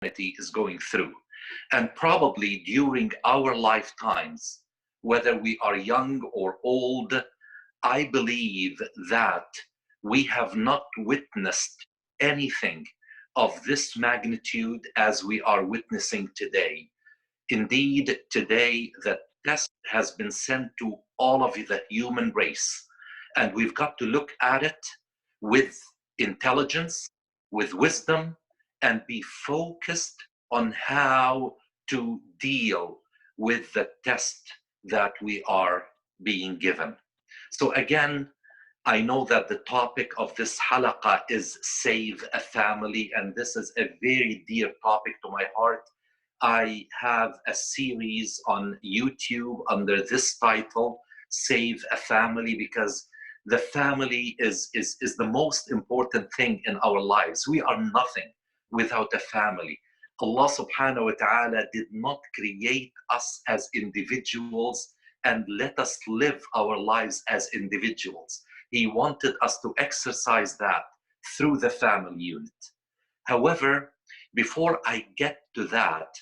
humanity is going through. And probably during our lifetimes, whether we are young or old, I believe that we have not witnessed anything of this magnitude as we are witnessing today. Indeed, today the test has been sent to all of the human race, and we've got to look at it with intelligence, with wisdom, and be focused on how to deal with the test that we are being given. So again, I know that the topic of this halaqah is save a family, and this is a very dear topic to my heart. I have a series on YouTube under this title, Save a Family, because the family is the most important thing in our lives. We are nothing without a family. Allah subhanahu wa ta'ala did not create us as individuals and let us live our lives as individuals. He wanted us to exercise that through the family unit. However, before I get to that,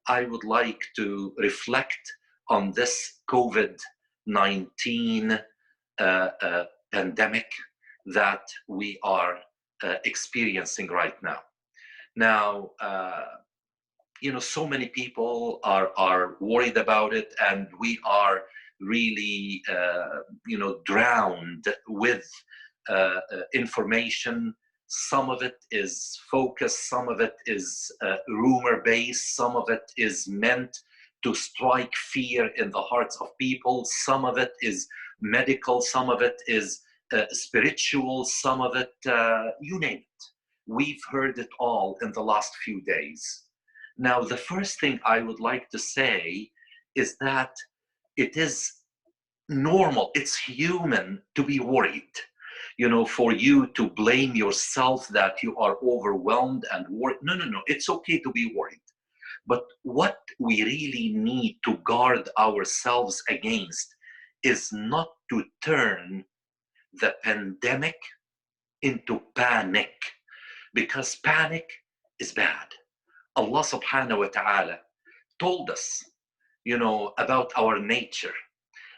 I would like to reflect on this COVID-19 pandemic that we are experiencing right now. Now, so many people are worried about it, and we are really, drowned with information. Some of it is focused, some of it is rumor-based, some of it is meant to strike fear in the hearts of people, some of it is medical, some of it is spiritual, some of it, you name it. We've heard it all in the last few days. Now, the first thing I would like to say is that it is normal, it's human to be worried. For you to blame yourself that you are overwhelmed and worried. No, it's okay to be worried. But what we really need to guard ourselves against is not to turn the pandemic into panic, because panic is bad. Allah subhanahu wa ta'ala told us, about our nature.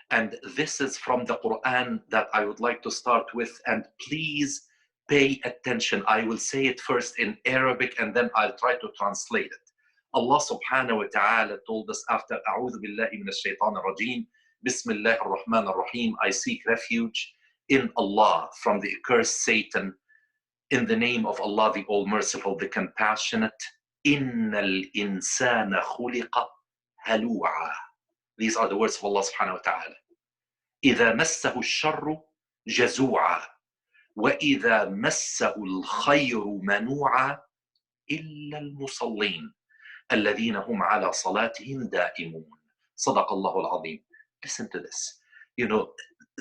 And this is from the Quran that I would like to start with. And please pay attention. I will say it first in Arabic and then I'll try to translate it. Allah subhanahu wa ta'ala told us after A'udhu billahi minash shaitanir rajeem, Bismillahir Rahmanir Rahim, I seek refuge in Allah from the accursed Satan, in the name of Allah, the All-Merciful, the Compassionate. Innal insana khuliqa halu'a. These are the words of Allah subhanahu wa ta'ala. إِذَا مَسَّهُ الشَّرُّ جَزُوعًا وَإِذَا مَسَّهُ الْخَيْرُ مَنُوعًا إِلَّا الْمُصَلِّينَ الَّذِينَ هُمْ عَلَى صَلَاتِهِمْ دَائِمُونَ صدق الله العظيم. Listen to this.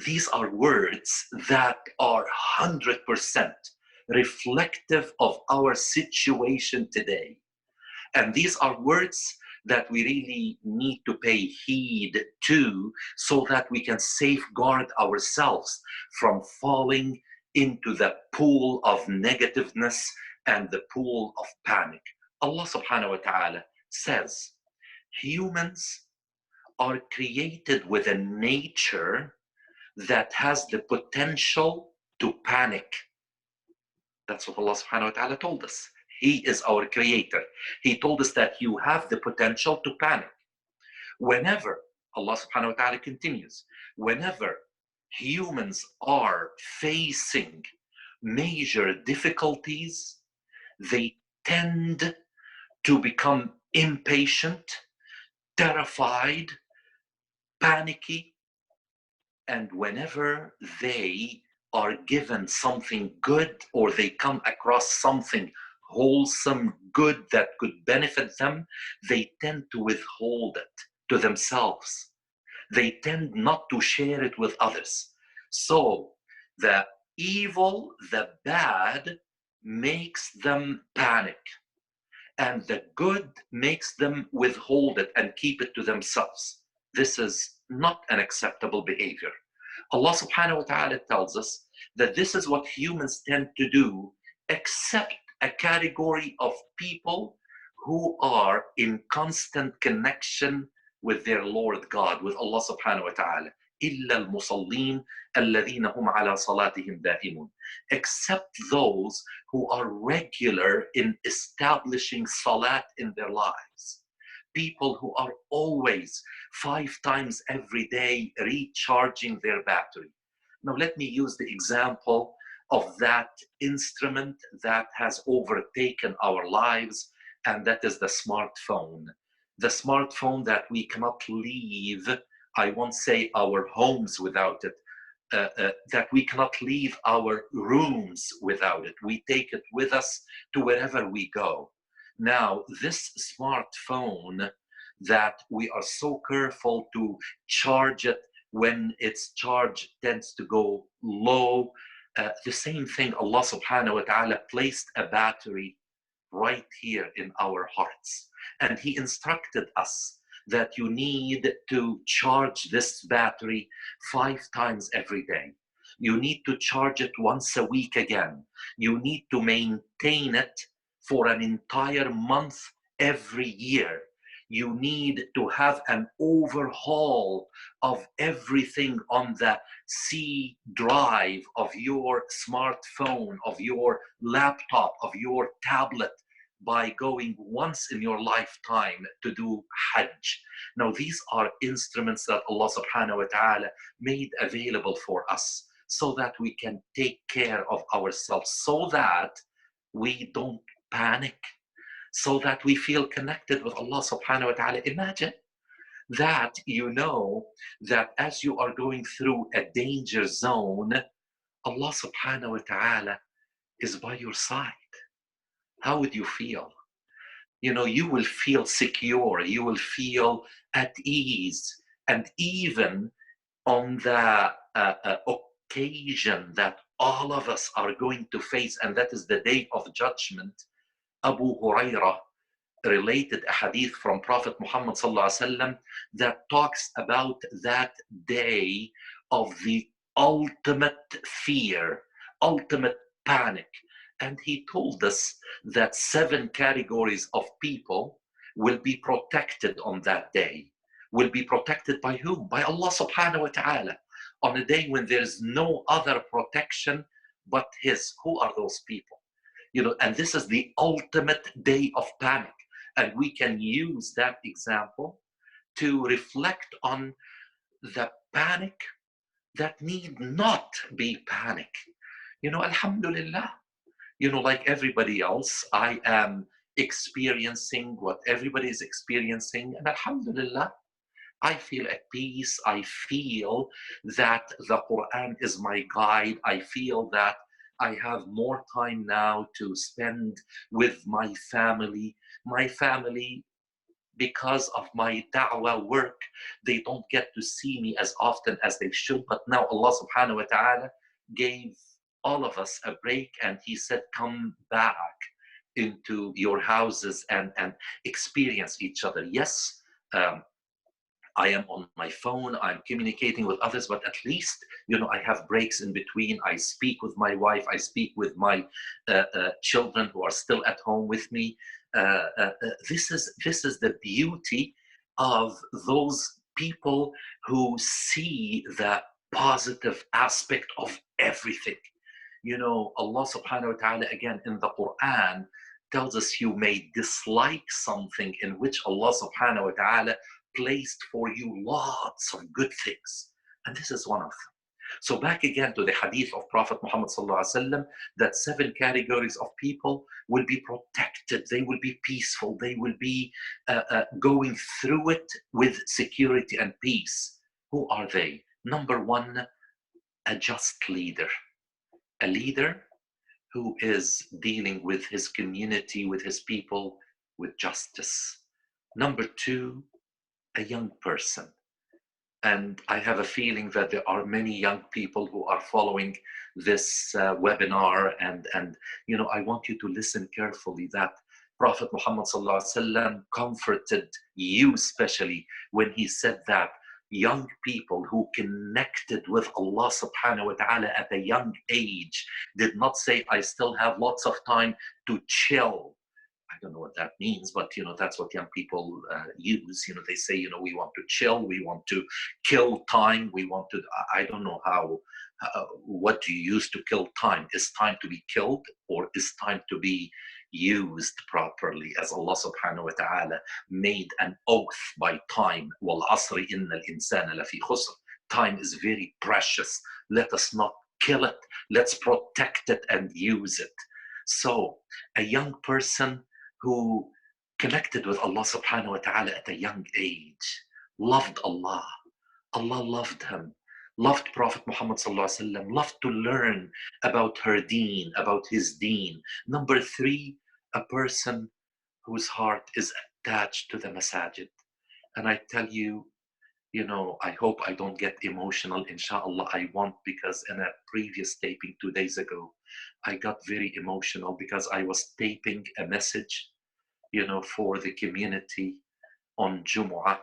These are words that are 100% reflective of our situation today. And these are words that we really need to pay heed to so that we can safeguard ourselves from falling into the pool of negativeness and the pool of panic. Allah subhanahu wa ta'ala says, humans are created with a nature that has the potential to panic. That's what Allah subhanahu wa ta'ala told us. He is our creator. He told us that you have the potential to panic. Whenever, Allah subhanahu wa ta'ala continues, whenever humans are facing major difficulties, they tend to become impatient, terrified, panicky, and whenever they are given something good or they come across something wholesome, good that could benefit them, they tend to withhold it to themselves. They tend not to share it with others. So the evil, the bad, makes them panic, and the good makes them withhold it and keep it to themselves. This is not an acceptable behavior. Allah subhanahu wa ta'ala tells us that this is what humans tend to do, except a category of people who are in constant connection with their Lord God, with Allah subhanahu wa ta'ala. إِلَّا الْمُصَلِّينَ الَّذِينَ هُمْ عَلَى صَلَاتِهِمْ دَائِمُونَ. Except those who are regular in establishing salat in their lives. People who are always 5 times every day recharging their battery. Now let me use the example of that instrument that has overtaken our lives, and that is the smartphone. The smartphone that we cannot leave, I won't say our homes without it, that we cannot leave our rooms without it. We take it with us to wherever we go. Now, this smartphone that we are so careful to charge it when its charge tends to go low, the same thing, Allah subhanahu wa ta'ala placed a battery right here in our hearts. And He instructed us that you need to charge this battery 5 times every day. You need to charge it once a week again. You need to maintain it for an entire month every year. You need to have an overhaul of everything on the C drive of your smartphone, of your laptop, of your tablet, by going once in your lifetime to do Hajj. Now, these are instruments that Allah subhanahu wa ta'ala made available for us so that we can take care of ourselves, so that we don't panic, so that we feel connected with Allah subhanahu wa ta'ala. Imagine that you know that as you are going through a danger zone, Allah subhanahu wa ta'ala is by your side. How would you feel? You know, you will feel secure, you will feel at ease. And even on the occasion that all of us are going to face, and that is the day of judgment, Abu Hurairah related a hadith from Prophet Muhammad sallallahu alaihi wasallam that talks about that day of the ultimate fear, ultimate panic. And he told us that 7 categories of people will be protected on that day. Will be protected by whom? By Allah subhanahu wa ta'ala. On a day when there's no other protection but His. Who are those people? You know, and this is the ultimate day of panic. And we can use that example to reflect on the panic that need not be panic. You know, alhamdulillah, you know, like everybody else, I am experiencing what everybody is experiencing. And alhamdulillah, I feel at peace. I feel that the Quran is my guide. I feel that I have more time now to spend with my family. My family, because of my da'wah work, they don't get to see me as often as they should. But now Allah subhanahu wa ta'ala gave all of us a break, and He said, come back into your houses and experience each other. Yes, I am on my phone, I'm communicating with others, but at least, you know, I have breaks in between. I speak with my wife, I speak with my children who are still at home with me. This is the beauty of those people who see the positive aspect of everything. You know, Allah subhanahu wa ta'ala, again, in the Quran, tells us you may dislike something in which Allah subhanahu wa ta'ala placed for you lots of good things. And this is one of them. So back again to the hadith of Prophet Muhammad sallallahu alaihi wasallam, that 7 categories of people will be protected. They will be peaceful. They will be going through it with security and peace. Who are they? Number 1, a just leader. A leader who is dealing with his community, with his people, with justice. Number 2, a young person. And I have a feeling that there are many young people who are following this webinar, and you know, I want you to listen carefully, that Prophet Muhammad sallallahu alaihi wasallam comforted you especially when he said that young people who connected with Allah subhanahu wa ta'ala at a young age did not say, I still have lots of time to chill. don't know what that means, but that's what young people use. They say, we want to chill, we want to kill time, we want to. I don't know how. What do you use to kill time? Is time to be killed, or is time to be used properly? As Allah subhanahu wa ta'ala made an oath by time. وَالْعَصْرِ إِنَّ الْإِنسَانَ لَفِي خُسْرٍ. Time is very precious. Let us not kill it. Let's protect it and use it. So a young person who connected with Allah subhanahu wa ta'ala at a young age, loved Allah. Allah loved him, loved Prophet Muhammad sallallahu alaihi wasallam, loved to learn about her deen, about his deen. Number 3, a person whose heart is attached to the masajid. And I tell you, I hope I don't get emotional, inshallah I won't, because in a previous taping 2 days ago, I got very emotional because I was taping a message, for the community on Jumu'ah.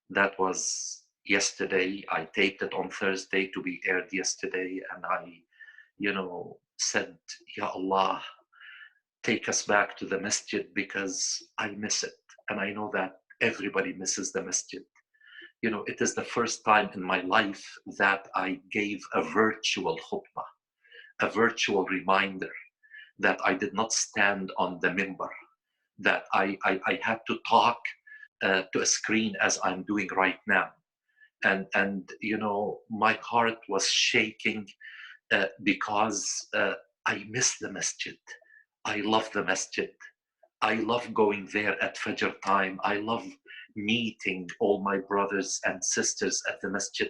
That was yesterday. I taped it on Thursday to be aired yesterday. And I, said, Ya Allah, take us back to the masjid because I miss it. And I know that everybody misses the masjid. It is the first time in my life that I gave a virtual khutbah, a virtual reminder that I did not stand on the minbar, that I had to talk to a screen as I'm doing right now. And my heart was shaking because I miss the masjid. I love the masjid. I love going there at Fajr time. I love meeting all my brothers and sisters at the masjid.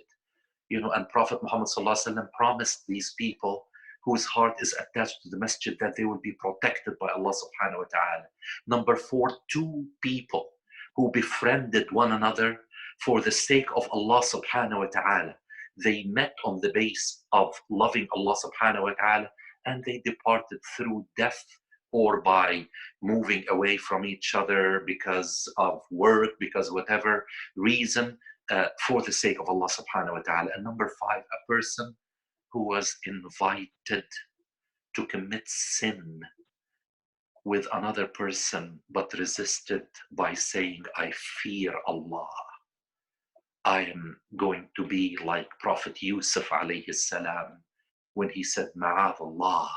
And Prophet Muhammad sallallahu alaihi wasallam promised these people whose heart is attached to the masjid that they will be protected by Allah subhanahu wa ta'ala. Number 4, 2 people who befriended one another for the sake of Allah subhanahu wa ta'ala. They met on the base of loving Allah subhanahu wa ta'ala, and they departed through death or by moving away from each other because of work, because whatever reason, for the sake of Allah subhanahu wa ta'ala. And number 5, a person who was invited to commit sin with another person, but resisted by saying, I fear Allah. I am going to be like Prophet Yusuf alayhi salam, when he said, Ma'ad Allah,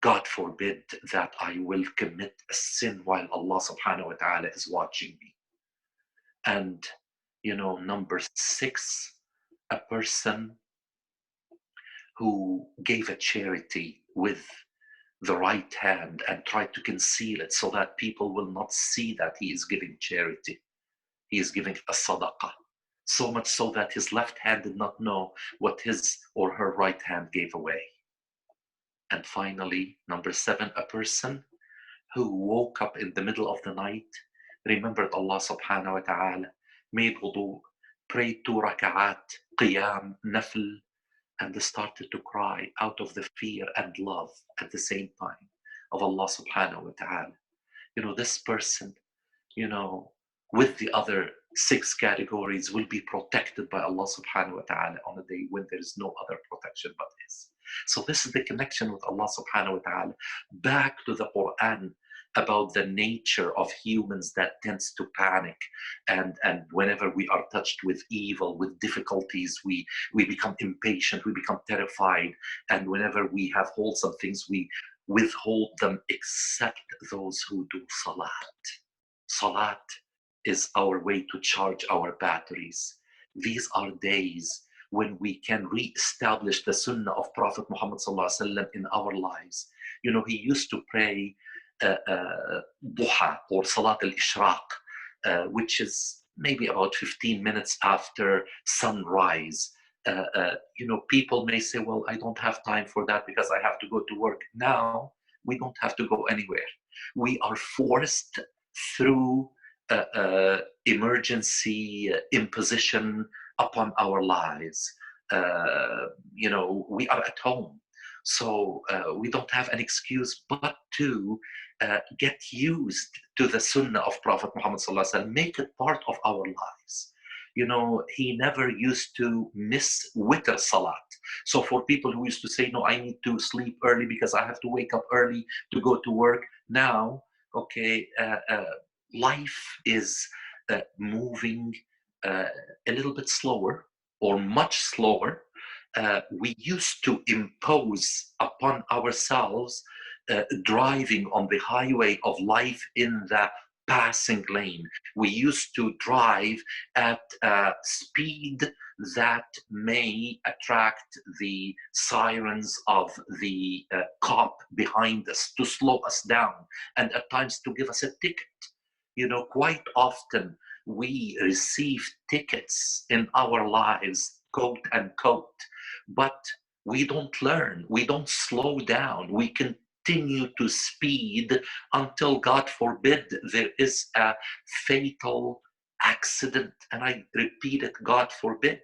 God forbid that I will commit a sin while Allah subhanahu wa ta'ala is watching me. And, number 6, a person who gave a charity with the right hand and tried to conceal it so that people will not see that he is giving charity. He is giving a sadaqah. So much so that his left hand did not know what his or her right hand gave away. And finally, number 7, a person who woke up in the middle of the night, remembered Allah subhanahu wa ta'ala, made wudu, prayed 2 raka'at, qiyam, nafl, and started to cry out of the fear and love at the same time of Allah subhanahu wa ta'ala. This person, with the other 6 categories, will be protected by Allah subhanahu wa ta'ala on a day when there is no other protection but His. So this is the connection with Allah subhanahu wa ta'ala. Back to the Quran about the nature of humans that tends to panic, and whenever we are touched with evil, with difficulties, we become impatient, we become terrified, and whenever we have wholesome things, we withhold them except those who do salat. Salat is our way to charge our batteries. These are days when we can re-establish the sunnah of Prophet Muhammad sallallahu alaihi wasallam in our lives. He used to pray duha or salat al-ishraq, which is maybe about 15 minutes after sunrise. People may say, well, I don't have time for that because I have to go to work. Now, we don't have to go anywhere. We are forced through emergency imposition upon our lives. We are at home. So we don't have an excuse but to get used to the sunnah of Prophet Muhammad sallallahu alaihi wasallam, make it part of our lives. He never used to miss witr salat. So for people who used to say, no, I need to sleep early because I have to wake up early to go to work, now Okay, life is moving a little bit slower or much slower. We used to impose upon ourselves driving on the highway of life in the passing lane. We used to drive at speed that may attract the sirens of the cop behind us to slow us down and at times to give us a ticket. You know, quite often we receive tickets in our lives, quote unquote, but we don't learn, we don't slow down, we continue to speed until, God forbid, there is a fatal accident. And I repeat it, God forbid.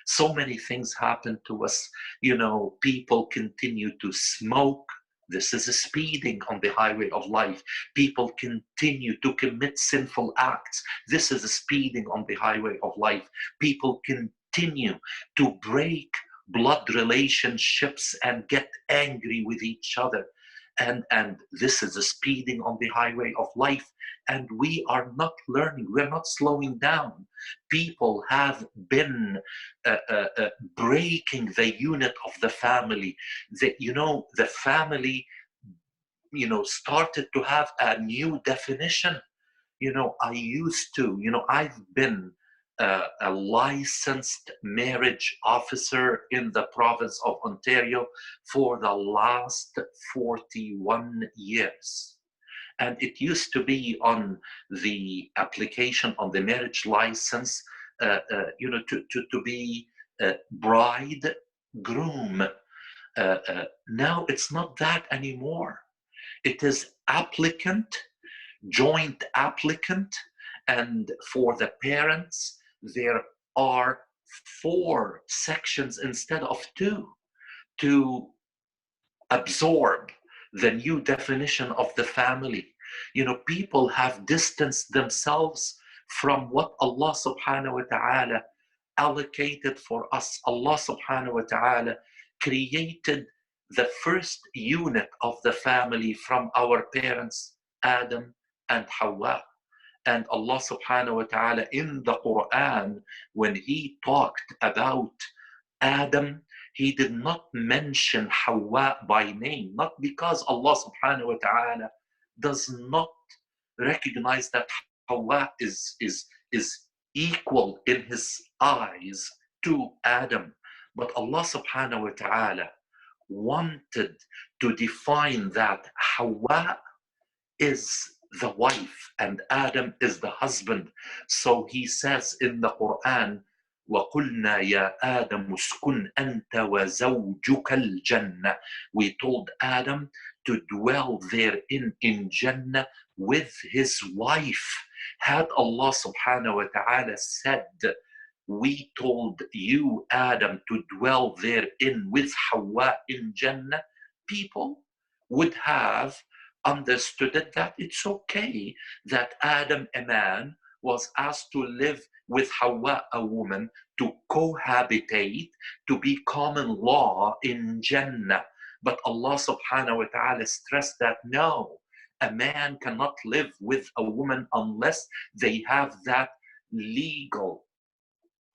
So many things happen to us. You know, people continue to smoke. This is a speeding on the highway of life. People continue to commit sinful acts. This is a speeding on the highway of life. People continue to break blood relationships and get angry with each other. And this is a speeding on the highway of life. And we are not learning, we're not slowing down. People have been breaking the unit of the family. The family, started to have a new definition. I've been a licensed marriage officer in the province of Ontario for the last 41 years. And it used to be on the application on the marriage license, to be bride, groom. Now it's not that anymore. It is applicant, joint applicant, and for the parents, there are 4 sections instead of 2 to absorb the new definition of the family. People have distanced themselves from what Allah subhanahu wa ta'ala allocated for us. Allah subhanahu wa ta'ala created the first unit of the family from our parents, Adam and Hawa. And Allah subhanahu wa ta'ala in the Quran, when He talked about Adam, He did not mention Hawa by name, not because Allah subhanahu wa ta'ala does not recognize that Hawa is equal in His eyes to Adam. But Allah subhanahu wa ta'ala wanted to define that Hawa is the wife and Adam is the husband. So He says in the Quran, وَقُلْنَا يَا آدَمُ اسْكُنْ أَنْتَ وَزَوْجُكَ الْجَنَّةِ. We told Adam to dwell therein in Jannah with his wife. Had Allah subhanahu wa ta'ala said, we told you, Adam, to dwell therein with Hawa in Jannah, people would have understood it, that it's okay that Adam, a man, was asked to live with Hawa, a woman, to cohabitate, to be common law in Jannah. But Allah subhanahu wa ta'ala stressed that no, a man cannot live with a woman unless they have that legal,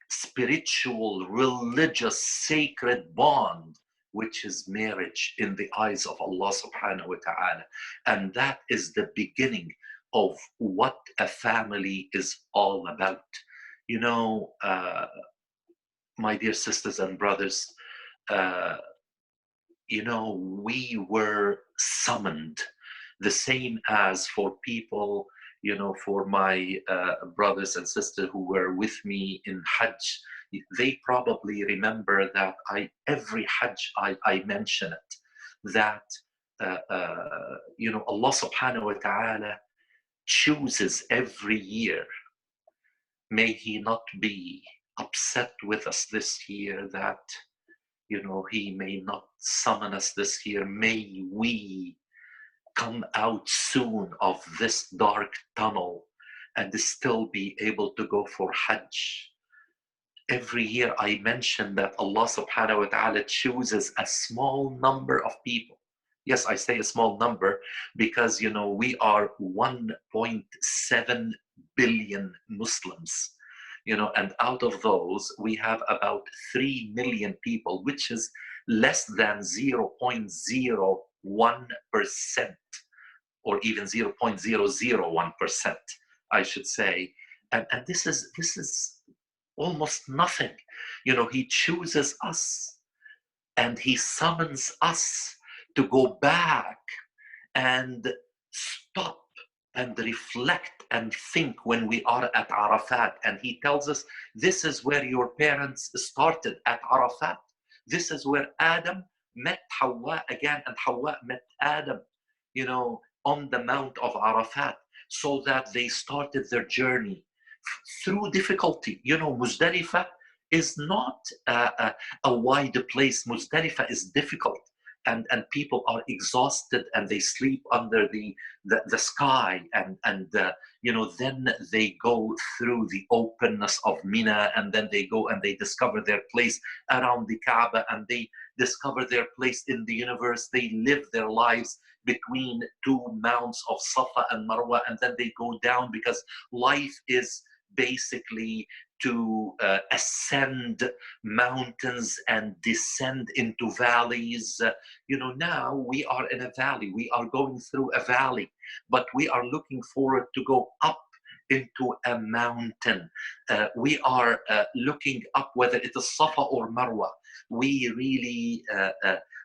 spiritual, religious, sacred bond, which is marriage in the eyes of Allah subhanahu wa ta'ala. And that is the beginning of what a family is all about. My dear sisters and brothers, we were summoned, the same as for people, for my brothers and sisters who were with me in Hajj. They probably remember that every Hajj I mention it, that Allah subhanahu wa ta'ala chooses every year. May He not be upset with us this year that He may not summon us this year. May we come out soon of this dark tunnel and still be able to go for Hajj. Every year I mention that Allah subhanahu wa ta'ala chooses a small number of people. Yes, I say a small number because, we are 1.7 billion Muslims, and out of those, we have about 3 million people, which is less than 0.01%, or even 0.001%, I should say. And this is almost nothing. He chooses us and he summons us to go back and stop and reflect and think when we are at Arafat. And he tells us, this is where your parents started, at Arafat. This is where Adam met Hawa again, and Hawa met Adam, on the Mount of Arafat, so that they started their journey through difficulty. Muzdalifah is not a wide place. Muzdalifah is difficult, and people are exhausted, and they sleep under the sky, and then they go through the openness of Mina, and then they go and they discover their place around the Kaaba, and they discover their place in the universe. They live their lives between two mounts of Safa and Marwa, and then they go down, because life is basically to ascend mountains and descend into valleys. Now we are in a valley. We are going through a valley, but we are looking forward to go up into a mountain. We are looking up, whether it is Safa or Marwa. We really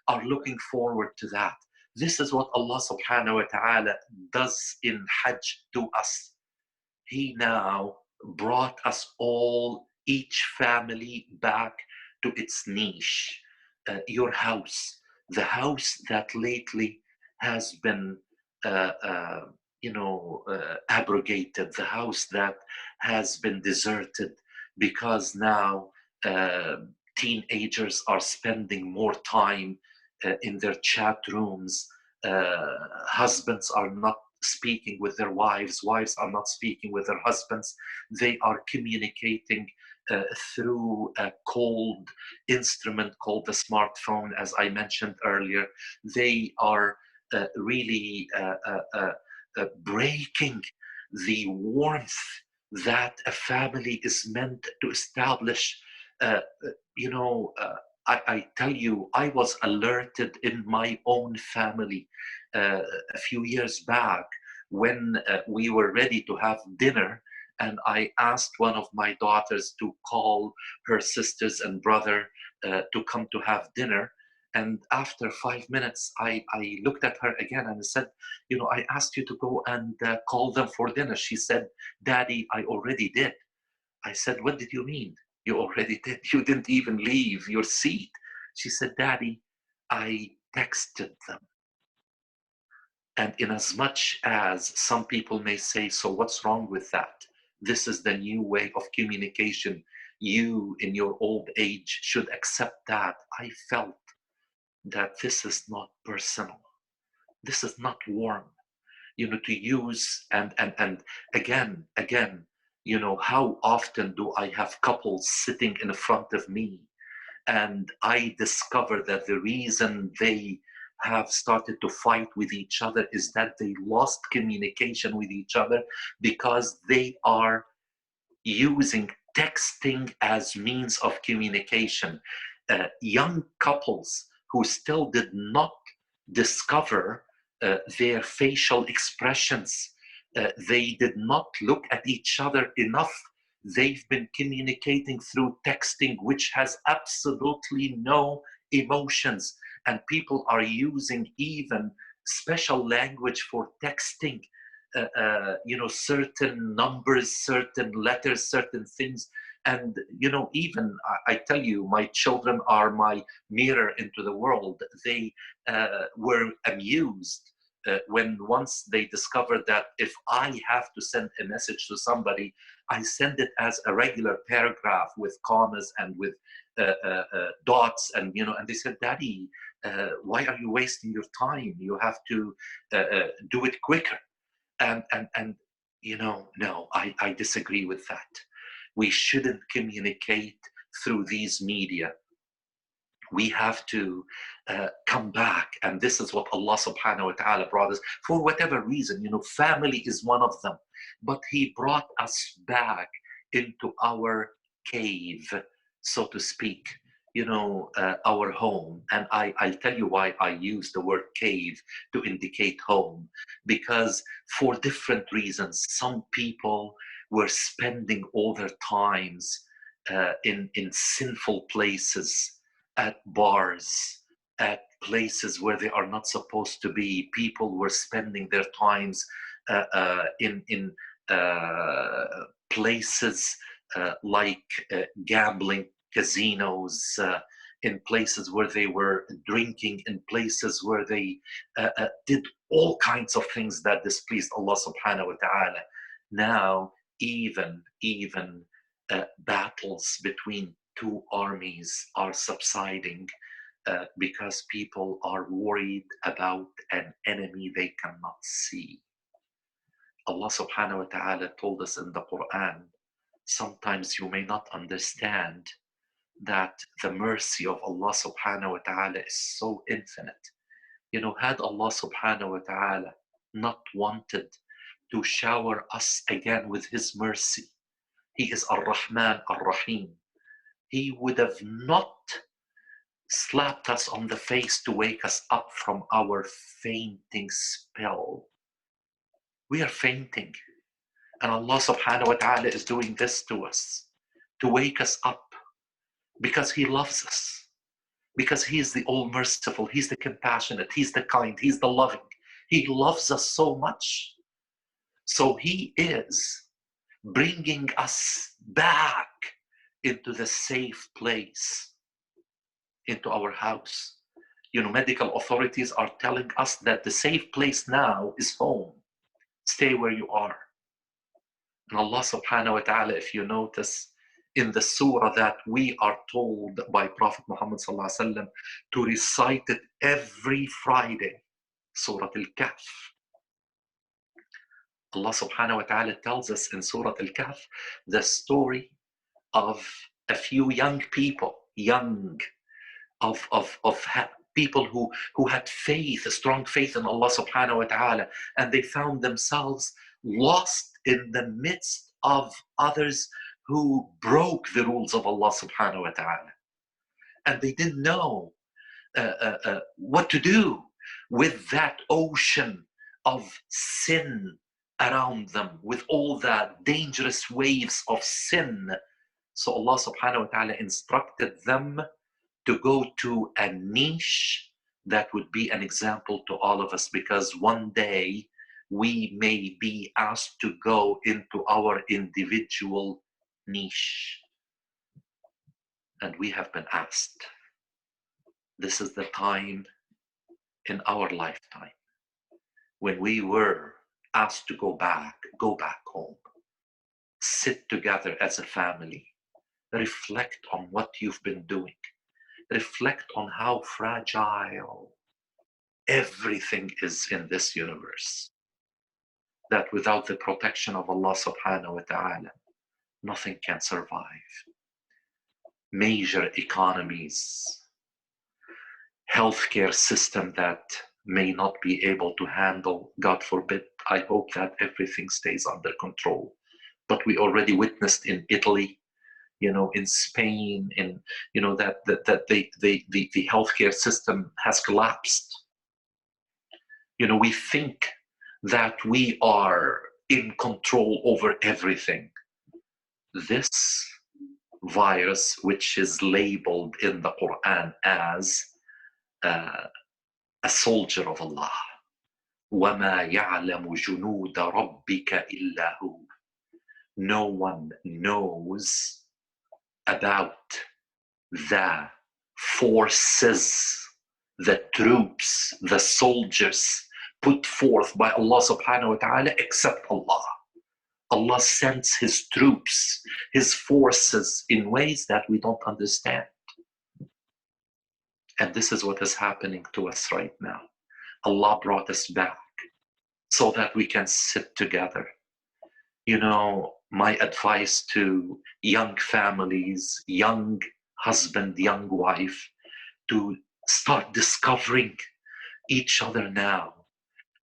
are looking forward to that. This is what Allah subhanahu wa ta'ala does in Hajj to us. He now brought us all, each family, back to its niche. Your house, the house that lately has been abrogated, the house that has been deserted, because now teenagers are spending more time in their chat rooms. Husbands are not speaking with their wives are not speaking with their husbands. They are communicating through a cold instrument called the smartphone, as I mentioned earlier. They are really breaking the warmth that a family is meant to establish. I tell you, I was alerted in my own family a few years back when we were ready to have dinner, and I asked one of my daughters to call her sisters and brother to come to have dinner. And after 5 minutes, I looked at her again and I said, I asked you to go and call them for dinner. She said, Daddy, I already did. I said, what did you mean? You already did. You didn't even leave your seat. She said, Daddy, I texted them. And in as much as some people may say, so what's wrong with that? This is the new way of communication. You, in your old age, should accept that. I felt that this is not personal. This is not warm. To use, and again, how often do I have couples sitting in front of me, and I discover that the reason they have started to fight with each other is that they lost communication with each other, because they are using texting as means of communication. Young couples who still did not discover their facial expressions, they did not look at each other enough. They've been communicating through texting, which has absolutely no emotions. And people are using even special language for texting, certain numbers, certain letters, certain things. And, even I tell you, my children are my mirror into the world. They were amused when once they discovered that if I have to send a message to somebody, I send it as a regular paragraph with commas and with dots, and and they said, Daddy, why are you wasting your time? You have to do it quicker. And no, I disagree with that. We shouldn't communicate through these media. We have to come back, and this is what Allah subhanahu wa ta'ala brought us for whatever reason. Family is one of them, but He brought us back into our cave, so to speak, our home. And I'll tell you why I use the word cave to indicate home, because for different reasons, some people were spending all their times in sinful places, at bars, at places where they are not supposed to be. People were spending their times in places like gambling casinos, in places where they were drinking, in places where they did all kinds of things that displeased Allah subhanahu wa ta'ala. Now, even battles between two armies are subsiding because people are worried about an enemy they cannot see. Allah subhanahu wa ta'ala told us in the Quran, sometimes you may not understand that the mercy of Allah subhanahu wa ta'ala is so infinite. Had Allah subhanahu wa ta'ala not wanted to shower us again with His mercy, He is Ar-Rahman Ar-Rahim, He would have not slapped us on the face to wake us up from our fainting spell. We are fainting, and Allah subhanahu wa ta'ala is doing this to us to wake us up, because He loves us, because He is the all-merciful, He's the compassionate, He's the kind, He's the loving. He loves us so much. So He is bringing us back into the safe place, into our house. Medical authorities are telling us that the safe place now is home. Stay where you are. And Allah subhanahu wa ta'ala, if you notice, in the surah that we are told by Prophet Muhammad sallallahu alaihi wasallam to recite it every Friday, Surah Al-Kahf. Allah subhanahu wa ta'ala tells us in Surah Al-Kahf the story of a few young people, people who had faith, a strong faith in Allah subhanahu wa ta'ala, and they found themselves lost in the midst of others who broke the rules of Allah subhanahu wa ta'ala. And they didn't know what to do with that ocean of sin around them, with all the dangerous waves of sin. So Allah subhanahu wa ta'ala instructed them to go to a niche that would be an example to all of us, because one day we may be asked to go into our individual niche. And we have been asked. This is the time in our lifetime when we were asked to go back home, sit together as a family, reflect on what you've been doing, reflect on how fragile everything is in this universe, that without the protection of Allah subhanahu wa ta'ala, nothing can survive. Major economies, healthcare system that may not be able to handle, God forbid, I hope that everything stays under control. But we already witnessed in Italy, in Spain, that the healthcare system has collapsed. We think that we are in control over everything. This virus, which is labeled in the Quran as a soldier of Allah, وَمَا يَعْلَمُ جُنُودَ رَبِّكَ إِلَّا هُ. No one knows about the forces, the troops, the soldiers put forth by Allah subhanahu wa ta'ala except Allah. Allah sends His troops, His forces in ways that we don't understand. And this is what is happening to us right now. Allah brought us back so that we can sit together. My advice to young families, young husband, young wife, to start discovering each other now.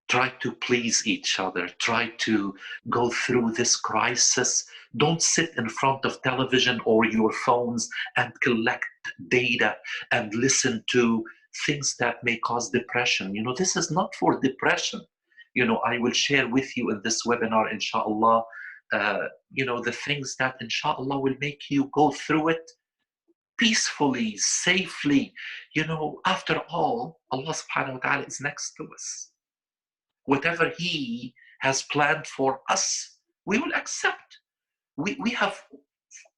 Try to please each other. Try to go through this crisis. Don't sit in front of television or your phones and collect data and listen to things that may cause depression. This is not for depression. I will share with you in this webinar, inshallah, the things that, inshallah, will make you go through it peacefully, safely. After all, Allah subhanahu wa ta'ala is next to us. Whatever He has planned for us, we will accept. We have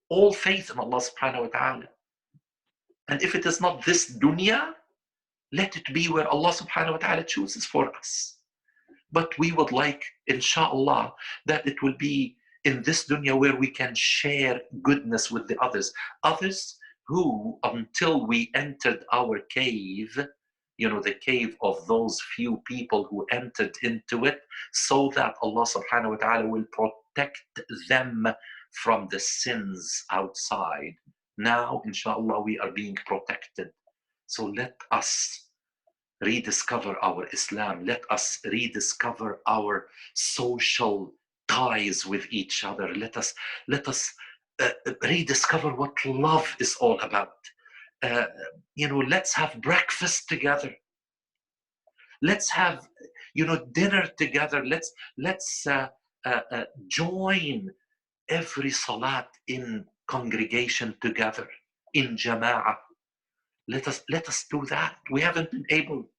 all faith in Allah subhanahu wa ta'ala. And if it is not this dunya, let it be where Allah subhanahu wa ta'ala chooses for us. But we would like, inshallah, that it will be in this dunya where we can share goodness with the others. Others who, until we entered our cave, the cave of those few people who entered into it, so that Allah subhanahu wa ta'ala will protect them from the sins outside. Now, inshallah, we are being protected. So let us rediscover our Islam. Let us rediscover our social ties with each other. Let us rediscover what love is all about. Let's have breakfast together. Let's have, dinner together. Let's join every salat in congregation together, in jama'ah. Let us do that. We haven't been able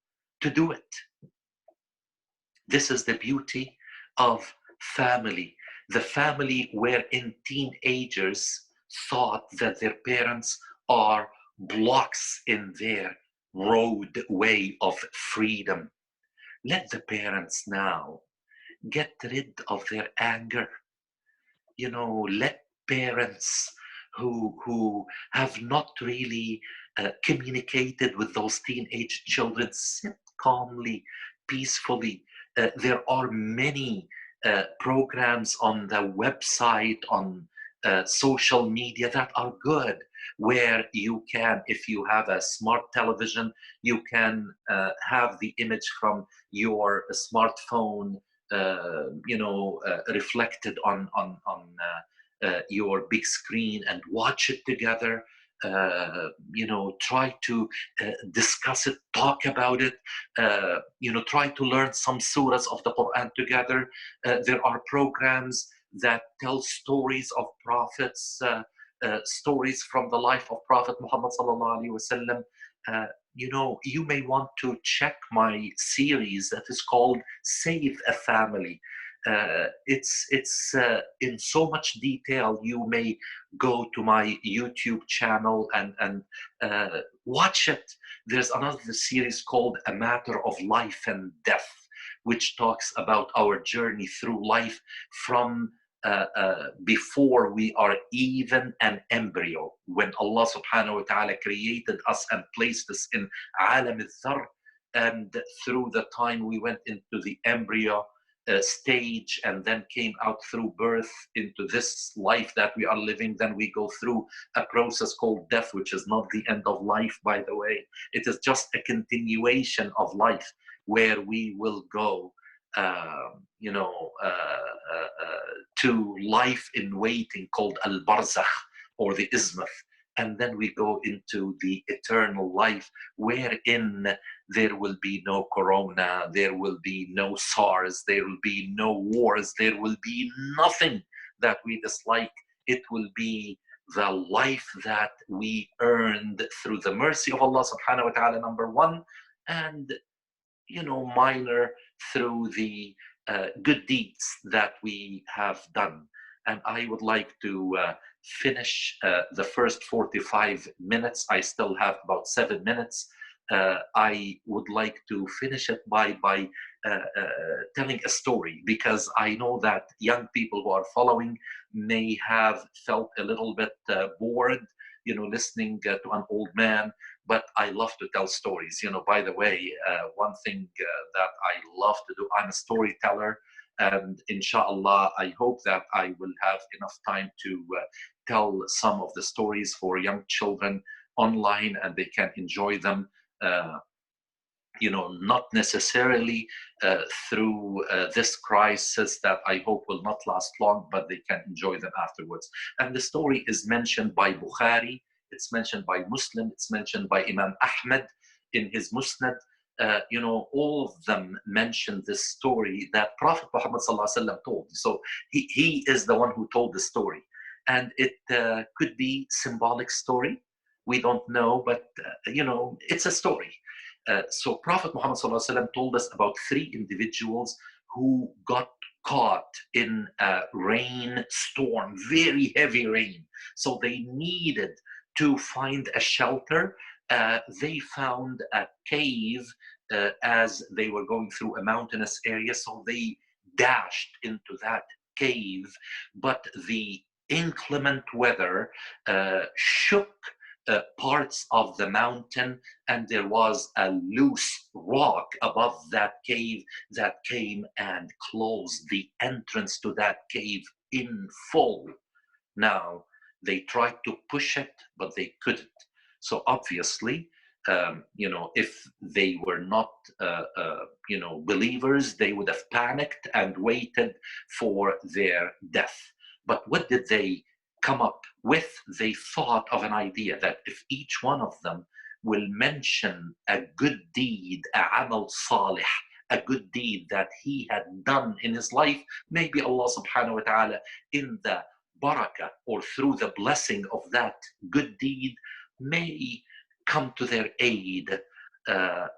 to do it. This is the beauty of family. The family wherein teenagers thought that their parents are blocks in their roadway of freedom. Let the parents now get rid of their anger. Let parents who have not really communicated with those teenage children sit calmly, peacefully. There are many programs on the website, on social media that are good, where you can, if you have a smart television, you can have the image from your smartphone reflected on your big screen and watch it together. Try to discuss it, talk about it, try to learn some surahs of the Quran together. There are programs that tell stories of prophets, stories from the life of Prophet Muhammad sallallahu alaihi wasallam. You may want to check my series that is called Save a Family. It's in so much detail. You may go to my YouTube channel and watch it. There's another series called A Matter of Life and Death, which talks about our journey through life from before we are even an embryo, when Allah subhanahu wa ta'ala created us and placed us in alam al-dhar, and through the time we went into the embryo stage and then came out through birth into this life that we are living. Then we go through a process called death, which is not the end of life, by the way. It is just a continuation of life, where we will go to life in waiting called al-barzakh, or the ismith. And then we go into the eternal life, wherein there will be no corona, there will be no SARS, there will be no wars, there will be nothing that we dislike. It will be the life that we earned through the mercy of Allah subhanahu wa ta'ala, number one, and minor through the good deeds that we have done. And I would like to finish the first 45 minutes. I still have about 7 minutes. I would like to finish it by telling a story, because I know that young people who are following may have felt a little bit bored, listening to an old man. But I love to tell stories. By the way, one thing that I love to do, I'm a storyteller. And inshallah, I hope that I will have enough time to tell some of the stories for young children online, and they can enjoy them, not necessarily through this crisis that I hope will not last long, but they can enjoy them afterwards. And the story is mentioned by Bukhari, it's mentioned by Muslim, it's mentioned by Imam Ahmed in his Musnad. All of them mention this story that Prophet Muhammad ﷺ told. So he is the one who told the story. And it could be symbolic story. We don't know, but it's a story. So Prophet Muhammad ﷺ told us about 3 individuals who got caught in a rainstorm, very heavy rain. So they needed to find a shelter. They found a cave as they were going through a mountainous area. So they dashed into that cave, but the inclement weather shook parts of the mountain, and there was a loose rock above that cave that came and closed the entrance to that cave in full. Now, they tried to push it, but they couldn't. So obviously, if they were not, believers, they would have panicked and waited for their death. But what did they come up with? They thought of an idea that if each one of them will mention a good deed, a amal salih, a good deed that he had done in his life, maybe Allah subhanahu wa ta'ala, in the barakah or through the blessing of that good deed, may come to their aid.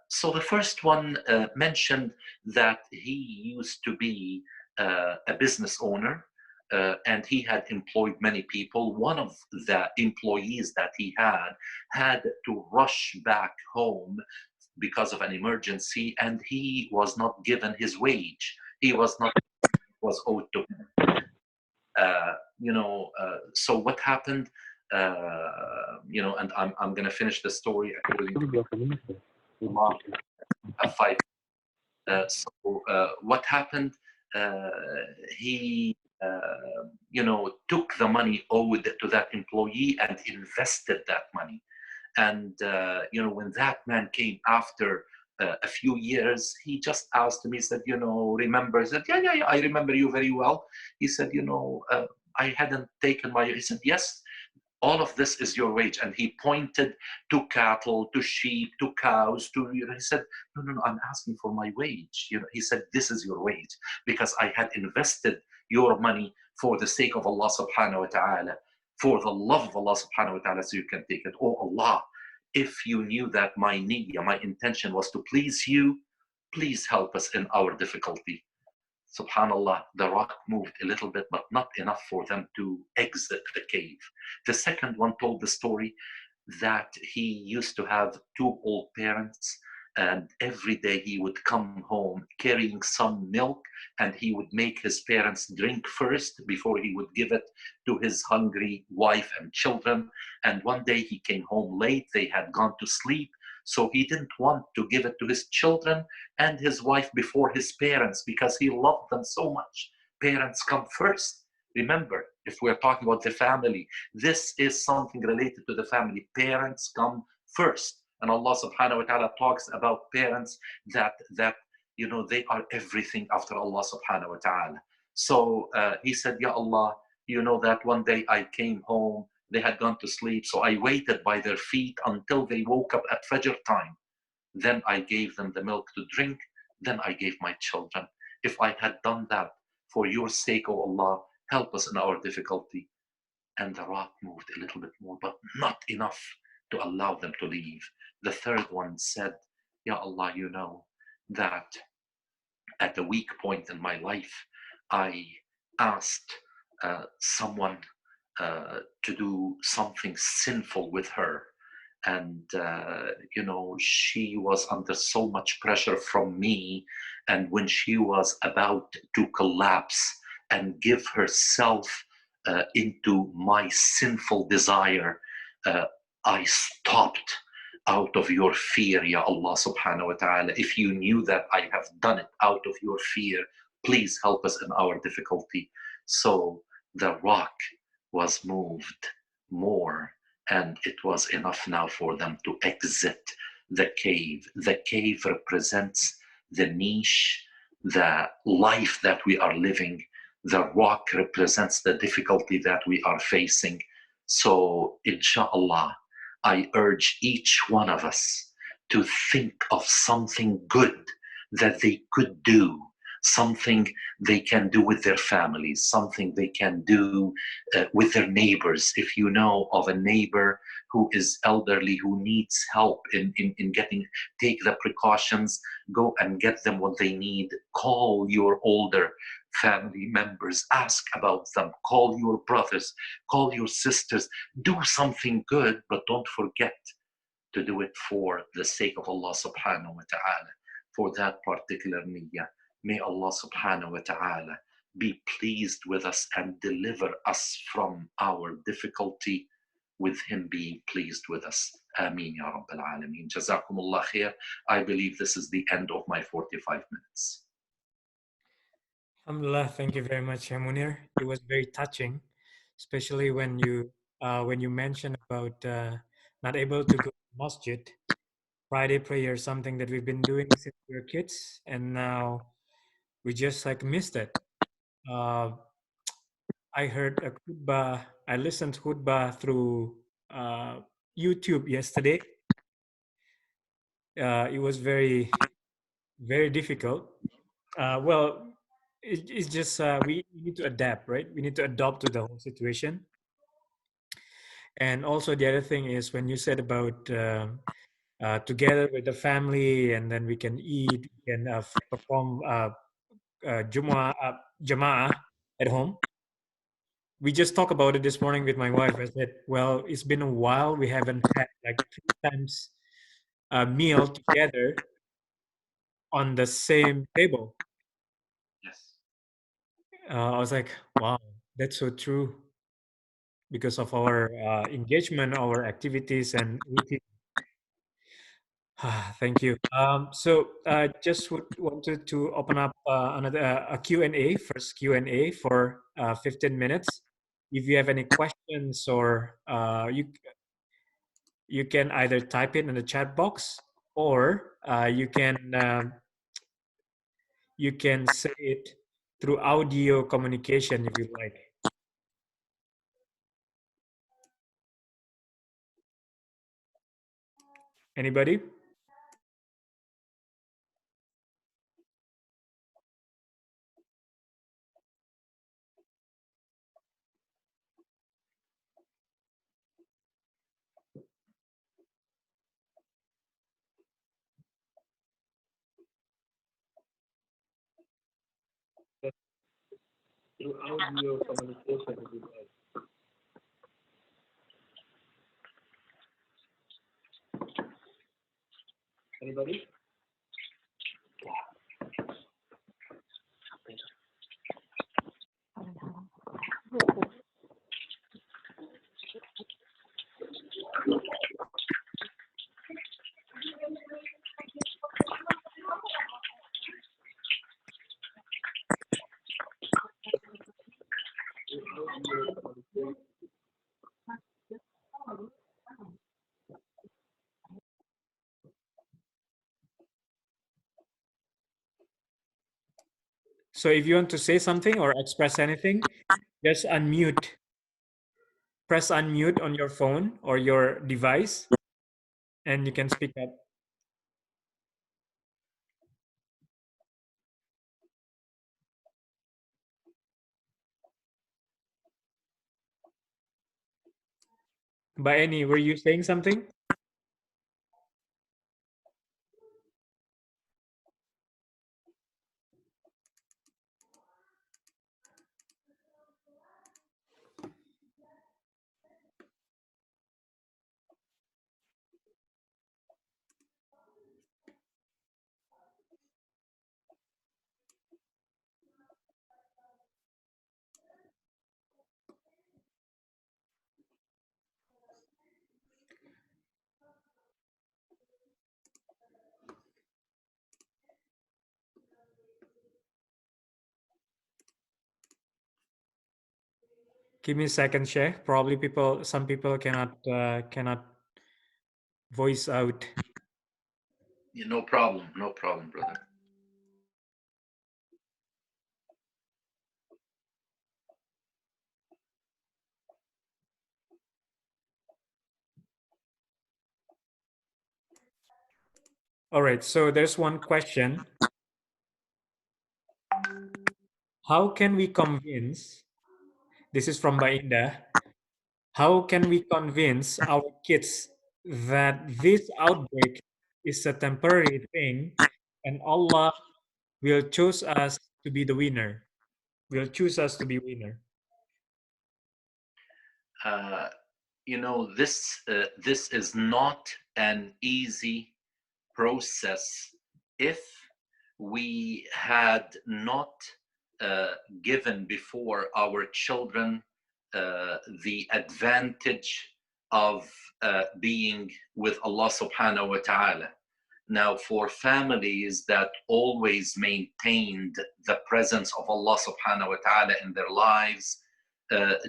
So the first one mentioned that he used to be a business owner, and he had employed many people. One of the employees that he had to rush back home because of an emergency, and he was not given his wage. He was owed to him. So what happened? And I'm going to finish the story according to Allah. What happened? He took the money owed to that employee and invested that money. And when that man came after a few years, he just asked him, he said, remember? He said, yeah, I remember you very well. He said, I hadn't taken my, he said, yes, all of this is your wage. And he pointed to cattle, to sheep, to cows, he said, no, I'm asking for my wage. He said, this is your wage, because I had invested your money for the sake of Allah subhanahu wa ta'ala, for the love of Allah subhanahu wa ta'ala, so you can take it. Oh Allah, if you knew that my niyyah, my intention was to please you, please help us in our difficulty. Subhanallah, the rock moved a little bit, but not enough for them to exit the cave. The second one told the story that he used to have 2 old parents, and every day he would come home carrying some milk, and he would make his parents drink first before he would give it to his hungry wife and children. And one day he came home late, they had gone to sleep, so he didn't want to give it to his children and his wife before his parents, because he loved them so much. Parents come first. Remember, if we're talking about the family, this is something related to the family. Parents come first. And Allah subhanahu wa ta'ala talks about parents that they are everything after Allah subhanahu wa ta'ala. So he said, Ya Allah, that one day I came home, they had gone to sleep, so I waited by their feet until they woke up at Fajr time. Then I gave them the milk to drink, then I gave my children. If I had done that for your sake, O Allah, help us in our difficulty. And the rock moved a little bit more, but not enough to allow them to leave. The third one said, Ya Allah, you know that at a weak point in my life, I asked someone to do something sinful with her. And, she was under so much pressure from me. And when she was about to collapse and give herself into my sinful desire, I stopped out of your fear, Ya Allah subhanahu wa ta'ala. If you knew that I have done it out of your fear, please help us in our difficulty. So the rock was moved more and it was enough now for them to exit the cave. The cave represents the niche, the life that we are living. The rock represents the difficulty that we are facing. So, inshallah, I urge each one of us to think of something good that they could do, something they can do with their families, something they can do with their neighbors. If you know of a neighbor who is elderly, who needs help in getting, take the precautions, go and get them what they need. Call your older family members, ask about them, call your brothers, call your sisters, do something good, but don't forget to do it for the sake of Allah subhanahu wa ta'ala, for that particular niyyah. May Allah subhanahu wa ta'ala be pleased with us and deliver us from our difficulty with Him being pleased with us. Ameen ya Rabbil Alameen. Jazakumullah khair. I believe this is the end of my 45 minutes. Alhamdulillah, thank you very much, Munir. It was very touching, especially when you mentioned about not able to go to masjid. Friday prayer, something that we've been doing since we were kids, and now we just like missed it. Uh, I heard a khutbah. I listened to khutbah through YouTube yesterday. It was very difficult. Well, it's just we need to adapt, right? We need to adapt to the whole situation. And also the other thing is when you said about together with the family, and then we can eat, we can perform Jama'ah at home. We just talked about it this morning with my wife. I said, well, it's been a while. We haven't had like 3 times a meal together on the same table. Yes. I was like, wow, that's so true because of our engagement, our activities, and routine. Thank you. So just wanted to open up another a Q&A, first Q&A for 15 minutes. If you have any questions, or you can either type it in the chat box, or you can say it through audio communication if you like. Anybody? Through audio communication if you like. Anybody? So if you want to say something or express anything, just unmute. Press unmute on your phone or your device, and you can speak up. By any, were you saying something? Give me a second, Sheikh. Probably some people cannot voice out. No problem, no problem, brother. All right. So there's one question. How can we convince? This is from Bainda. How can we convince our kids that this outbreak is a temporary thing and Allah will choose us to be the winner? Will choose us to be winner. Uh, this is not an easy process if we had not uh, given before our children the advantage of being with Allah subhanahu wa ta'ala. Now, for families that always maintained the presence of Allah subhanahu wa ta'ala in their lives,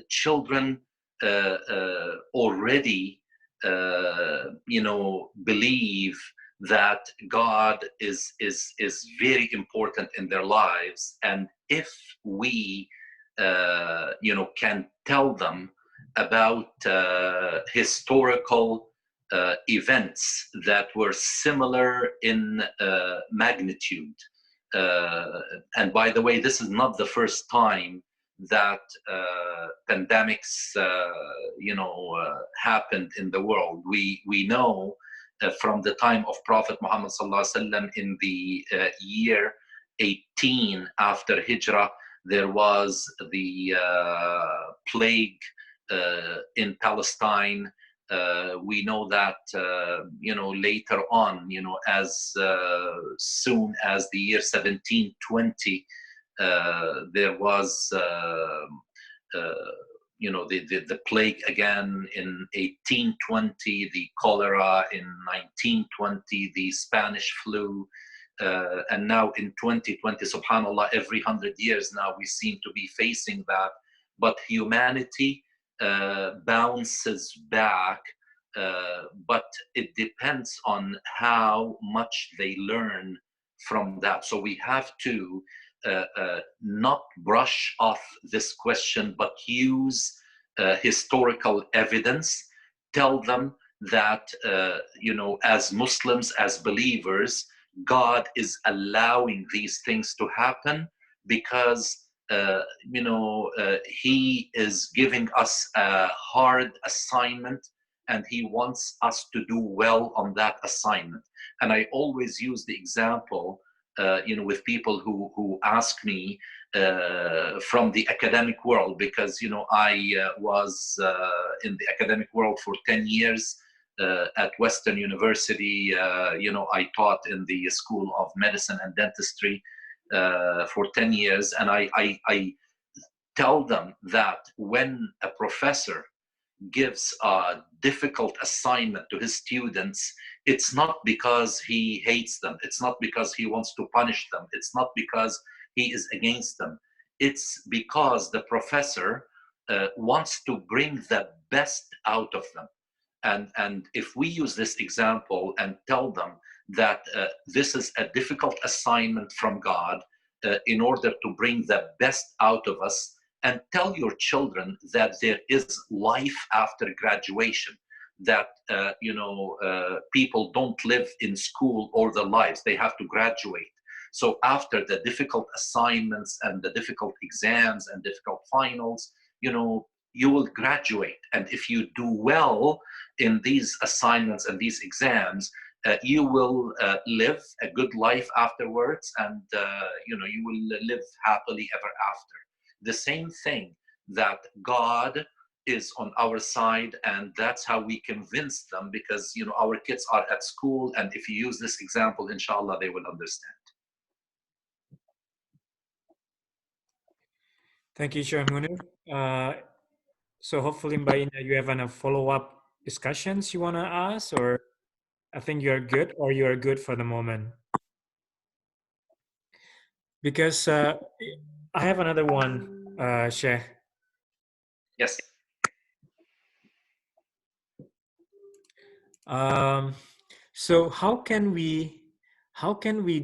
children already, believe that God is very important in their lives, and if we, can tell them about historical events that were similar in magnitude. And by the way, this is not the first time that pandemics, happened in the world. We know from the time of Prophet Muhammad sallallahu alaihi wasallam in the year 18 after Hijrah, there was the plague in Palestine. We know that later on, as soon as the year 1720, there was the plague again in 1820, the cholera in 1920, the Spanish flu, and now in 2020, subhanallah, every 100 years now we seem to be facing that. But humanity bounces back, but it depends on how much they learn from that. So we have to not brush off this question, but use historical evidence, tell them that, as Muslims, as believers, God is allowing these things to happen because he is giving us a hard assignment and he wants us to do well on that assignment. And I always use the example, with people who ask me from the academic world, because I was in the academic world for 10 years at Western University. I taught in the School of Medicine and Dentistry for 10 years, and I tell them that when a professor gives a difficult assignment to his students, it's not because he hates them, it's not because he wants to punish them, it's not because he is against them. It's because the professor wants to bring the best out of them. And if we use this example and tell them that this is a difficult assignment from God in order to bring the best out of us, and tell your children that there is life after graduation, that people don't live in school all their lives, they have to graduate. So after the difficult assignments and the difficult exams and difficult finals, you will graduate. And if you do well in these assignments and these exams, you will live a good life afterwards, and you will live happily ever after. The same thing, that God is on our side, and that's how we convince them, because our kids are at school, and if you use this example, inshallah, they will understand. Thank you, Sheikh Munir. So hopefully, Mbaina, you have any follow-up discussions you want to ask, or I think you're good, or you are good for the moment. Because I have another one, Sheikh. Yes. Um, so how can we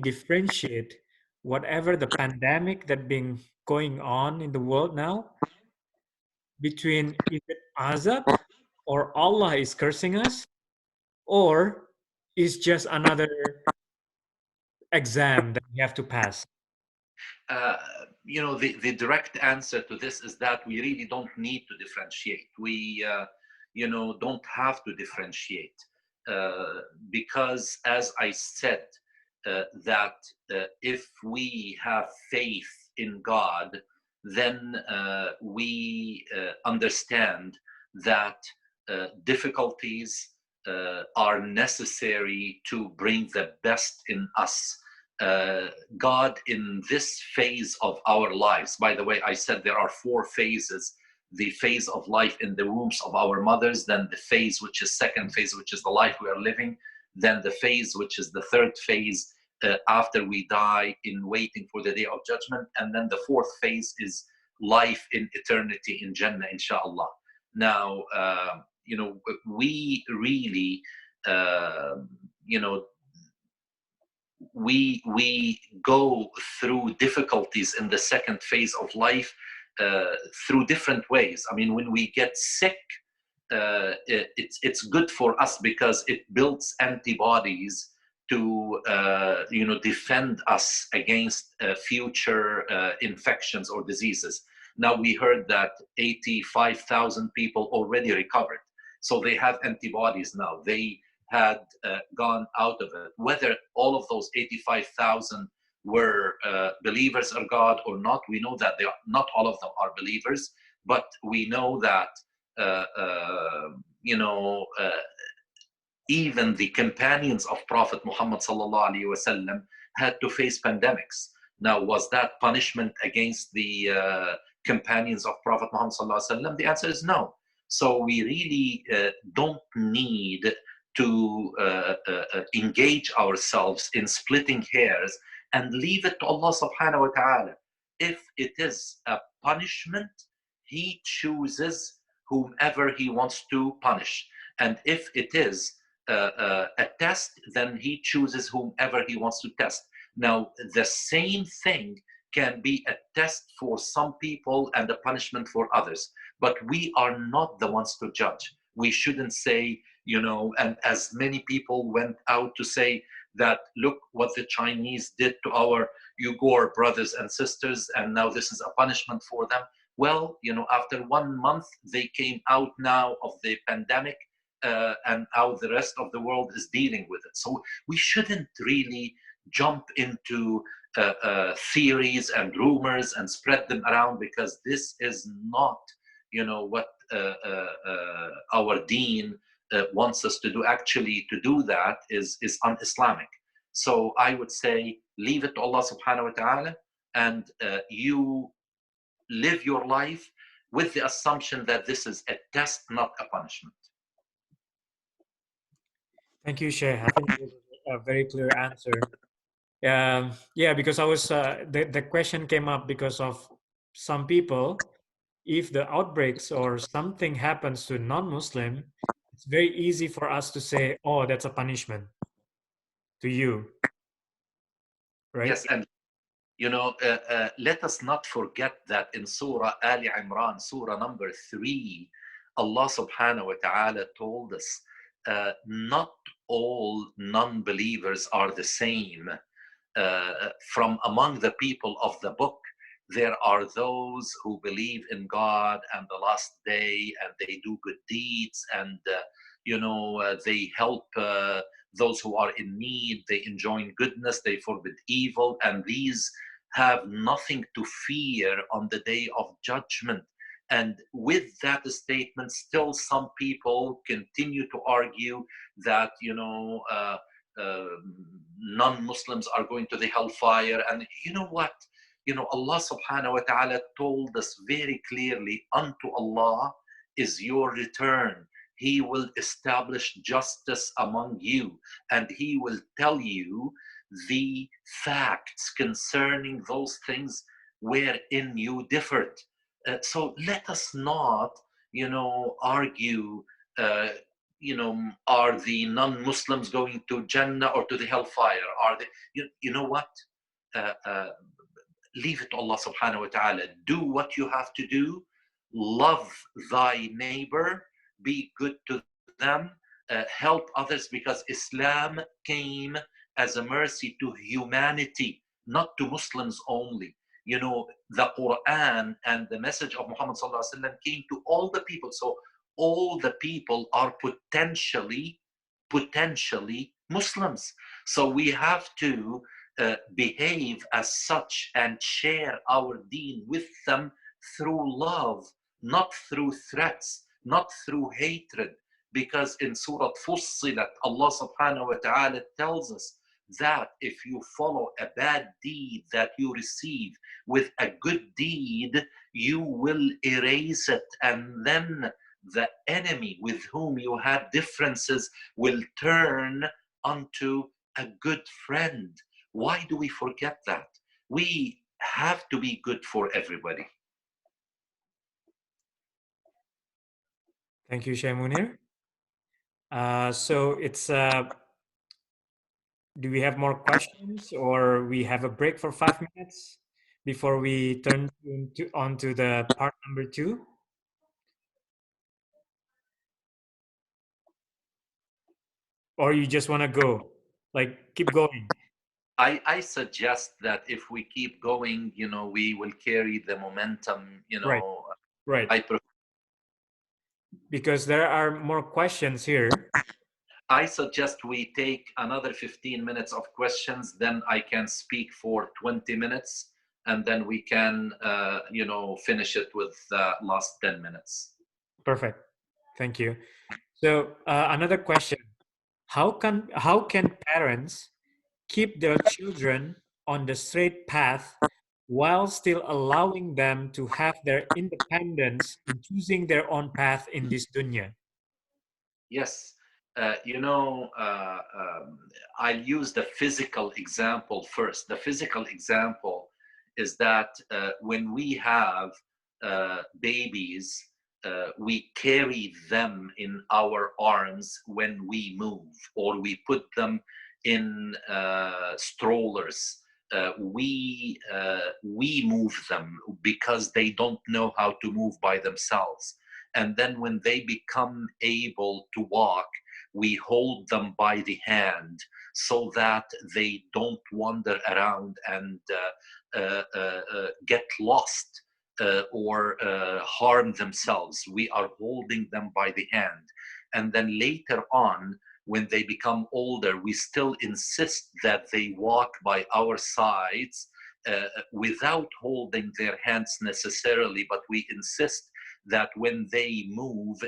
differentiate whatever the pandemic that been going on in the world now between is it azab or Allah is cursing us or is just another exam that we have to pass? uh, the direct answer to this is that we really don't need to differentiate. We, don't have to differentiate because, as I said, that if we have faith in God, then we understand that difficulties are necessary to bring the best in us. uh, God in this phase of our lives. By the way, I said there are four phases: the phase of life in the wombs of our mothers, then the phase which is second phase, which is the life we are living, then the phase which is the third phase after we die in waiting for the day of judgment, and then the fourth phase is life in eternity in Jannah, inshallah. Now, we really, uh, you know, we go through difficulties in the second phase of life through different ways. I mean, when we get sick, it's good for us because it builds antibodies to defend us against future infections or diseases. Now we heard that 85,000 people already recovered, so they have antibodies now. They had gone out of it. Whether all of those 85,000 were believers of God or not, we know that not all of them are believers, but we know that uh, uh, you know, uh, even the companions of Prophet Muhammad sallallahu alaihi wasallam had to face pandemics. Now, was that punishment against the companions of Prophet Muhammad sallallahu alaihi wasallam? The answer is no. So we really don't need to engage ourselves in splitting hairs and leave it to Allah subhanahu wa ta'ala. If it is a punishment, He chooses whomever He wants to punish. And if it is a test, then He chooses whomever He wants to test. Now, the same thing can be a test for some people and a punishment for others, but we are not the ones to judge. We shouldn't say, and as many people went out to say that, look what the Chinese did to our Uyghur brothers and sisters, and now this is a punishment for them. Well, after 1 month, they came out now of the pandemic, and how the rest of the world is dealing with it. So we shouldn't really jump into theories and rumors and spread them around, because this is not, what our deen wants us to do. Actually, to do that is un-Islamic. So I would say leave it to Allah subhanahu wa ta'ala, and you live your life with the assumption that this is a test, not a punishment. Thank you, Sheikh. I think it was a very clear answer. Yeah, because I was the question came up because of some people. If the outbreaks or something happens to non-Muslim, it's very easy for us to say, "Oh, that's a punishment to you," right? Yes, and let us not forget that in Surah Ali Imran, Surah number 3, Allah subhanahu wa ta'ala told us not all non believers are the same. From among the people of the book, there are those who believe in God and the last day, and they do good deeds, and they help those who are in need. They enjoin goodness, they forbid evil, and these have nothing to fear on the day of judgment. And with that statement, still some people continue to argue that non-Muslims are going to the hellfire. And you know what? Allah subhanahu wa ta'ala told us very clearly, unto Allah is your return. He will establish justice among you, and He will tell you the facts concerning those things wherein you differed. So let us not, argue, uh, are the non-Muslims going to Jannah or to the hellfire? Are they, you know what? Uh, uh, Leave it to Allah subhanahu wa ta'ala. Do what you have to do. Love thy neighbor. Be good to them. Help others, because Islam came as a mercy to humanity, not to Muslims only. The Quran and the message of Muhammad sallallahu alaihi wasallam came to all the people. So all the people are potentially Muslims. So we have to behave as such and share our deen with them through love, not through threats, not through hatred. Because in Surah Fussilat, Allah subhanahu wa ta'ala tells us that if you follow a bad deed that you receive with a good deed, you will erase it. And then the enemy with whom you had differences will turn unto a good friend. Why do we forget that? We have to be good for everybody. Thank you, Sheikh Munir. So it's do we have more questions, or we have a break for 5 minutes before we turn onto the part number 2? Or you just want to go, like, keep going? I suggest that if we keep going, we will carry the momentum, Right, right. I Because there are more questions here. I suggest we take another 15 minutes of questions, then I can speak for 20 minutes, and then we can, finish it with the last 10 minutes. Perfect. Thank you. So another question: how can parents keep their children on the straight path while still allowing them to have their independence in choosing their own path in this dunya? Yes. I'll use the physical example first. The physical example is that when we have babies, we carry them in our arms when we move, or we put them in strollers. We move them because they don't know how to move by themselves. And then when they become able to walk, we hold them by the hand so that they don't wander around and get lost or harm themselves. We are holding them by the hand. And then later on, when they become older, we still insist that they walk by our sides without holding their hands necessarily, but we insist that when they move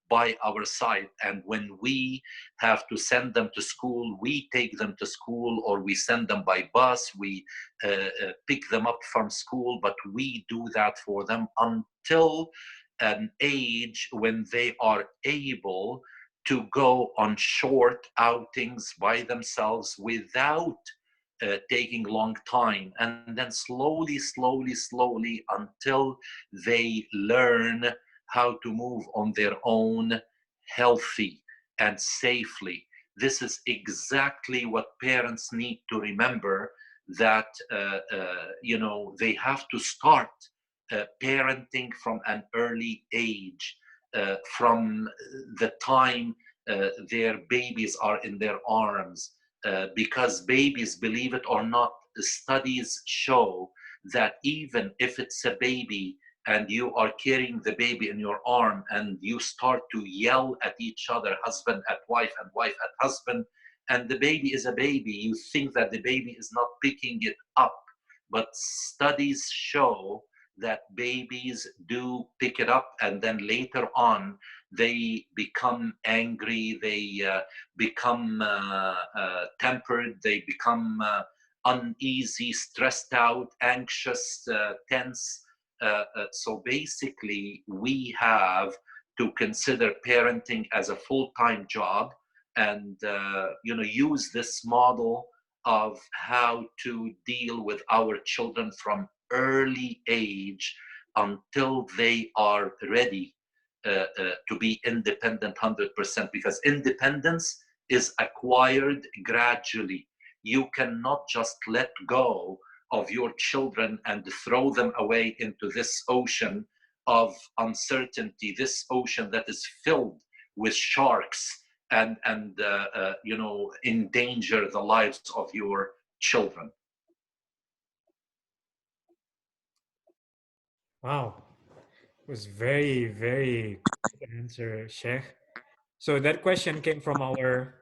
by our side. And when we have to send them to school, we take them to school, or we send them by bus, we pick them up from school, but we do that for them until an age when they are able to go on short outings by themselves without taking long time, and then slowly until they learn how to move on their own, healthy and safely. This is exactly what parents need to remember, that they have to start parenting from an early age, from the time their babies are in their arms, because babies, believe it or not, studies show that even if it's a baby and you are carrying the baby in your arm and you start to yell at each other, husband at wife and wife at husband, and the baby is a baby, you think that the baby is not picking it up. But studies show that babies do pick it up, and then later on they become angry, they become tempered, they become uneasy, stressed out, anxious, tense. So basically, we have to consider parenting as a full-time job, and use this model of how to deal with our children from early age, until they are ready to be independent 100%, because independence is acquired gradually. You cannot just let go of your children and throw them away into this ocean of uncertainty, this ocean that is filled with sharks, and endanger the lives of your children. Wow, it was very, very good answer, Sheikh. So that question came from our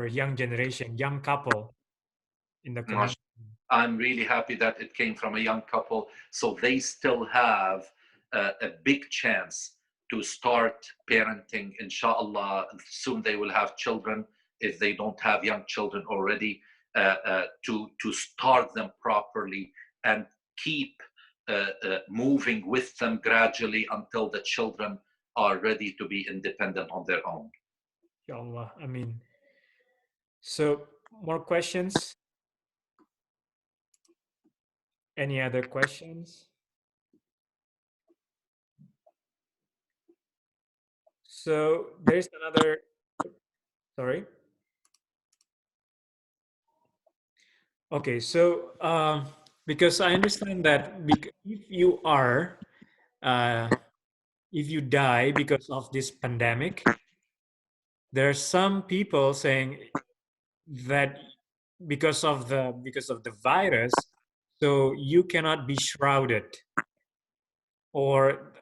young generation, young couple in the comment. I'm really happy that it came from a young couple, so they still have a big chance to start parenting. Inshallah, soon they will have children if they don't have young children already, to start them properly and keep moving with them gradually until the children are ready to be independent on their own. Inshallah. I mean, so more questions? Any other questions? So there's another, sorry. Okay, so because I understand that if you are, if you die because of this pandemic, there are some people saying that because of the virus, so you cannot be shrouded, or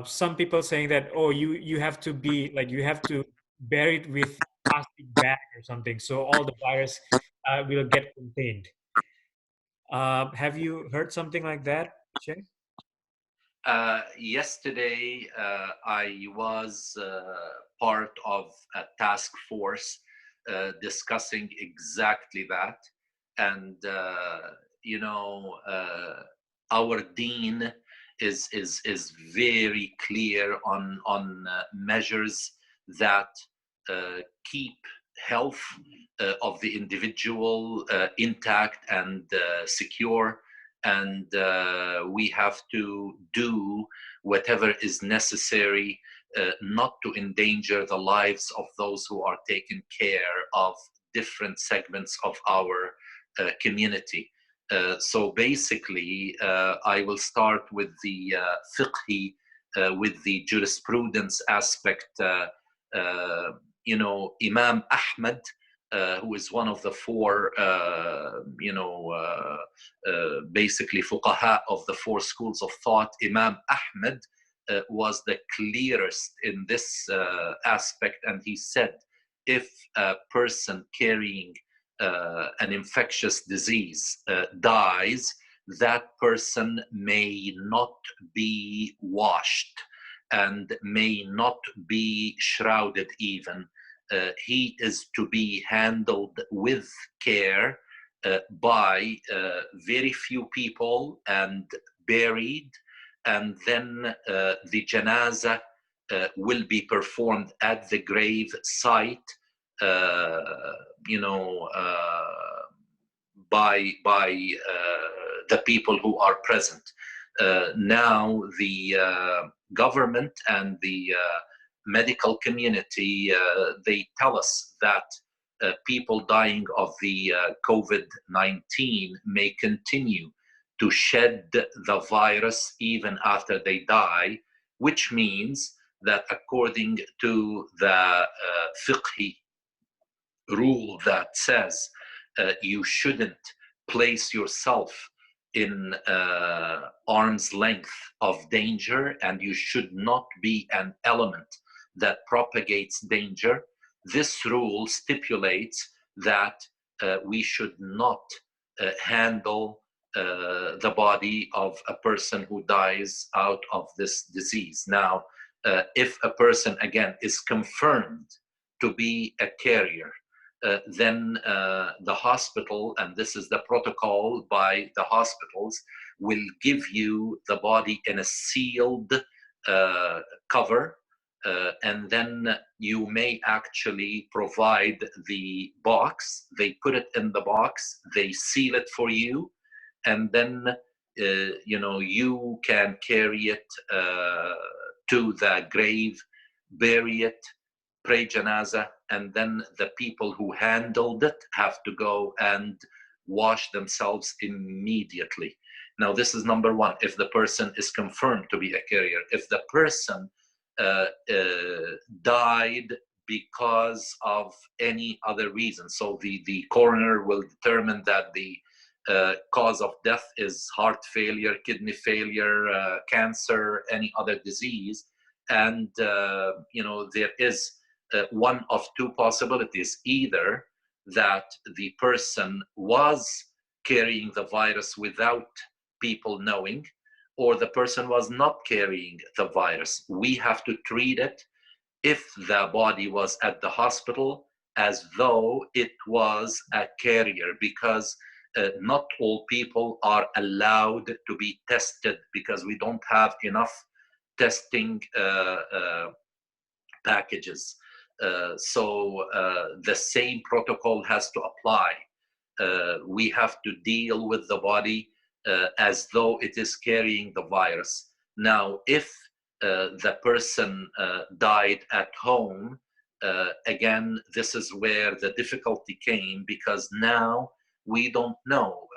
some people saying that, oh, you have to be like, you have to bury it with plastic bag or something, so all the virus will get contained. Have you heard something like that, Shay? Yesterday, I was part of a task force discussing exactly that. And, our dean is very clear on measures that keep health of the individual intact and secure, and we have to do whatever is necessary not to endanger the lives of those who are taking care of different segments of our community. So basically, I will start with the fiqhi, with the jurisprudence aspect. Imam Ahmad, who is one of the four, basically fuqaha of the four schools of thought. Imam Ahmad was the clearest in this aspect, and he said, if a person carrying an infectious disease dies, that person may not be washed and may not be shrouded even. He is to be handled with care by very few people and buried, and then the janazah will be performed at the grave site, uh, by the people who are present. Now the government and the medical community, they tell us that people dying of the COVID-19 may continue to shed the virus even after they die, which means that according to the fiqhi rule that says you shouldn't place yourself in arm's length of danger, and you should not be an element that propagates danger. This rule stipulates that we should not handle the body of a person who dies out of this disease. Now, if a person, again, is confirmed to be a carrier, then the hospital, and this is the protocol by the hospitals, will give you the body in a sealed cover, and then you may actually provide the box. They put it in the box, they seal it for you, and then you can carry it to the grave, bury it, pray janazah, and then the people who handled it have to go and wash themselves immediately. Now, this is number one, if the person is confirmed to be a carrier. If the person died because of any other reason, so the coroner will determine that the cause of death is heart failure, kidney failure, cancer, any other disease, and there is one of two possibilities: either that the person was carrying the virus without people knowing, or the person was not carrying the virus. We have to treat it, if the body was at the hospital, as though it was a carrier, because not all people are allowed to be tested, because we don't have enough testing packages. So the same protocol has to apply. We have to deal with the body as though it is carrying the virus. Now, if the person died at home, again, this is where the difficulty came, because now we don't know.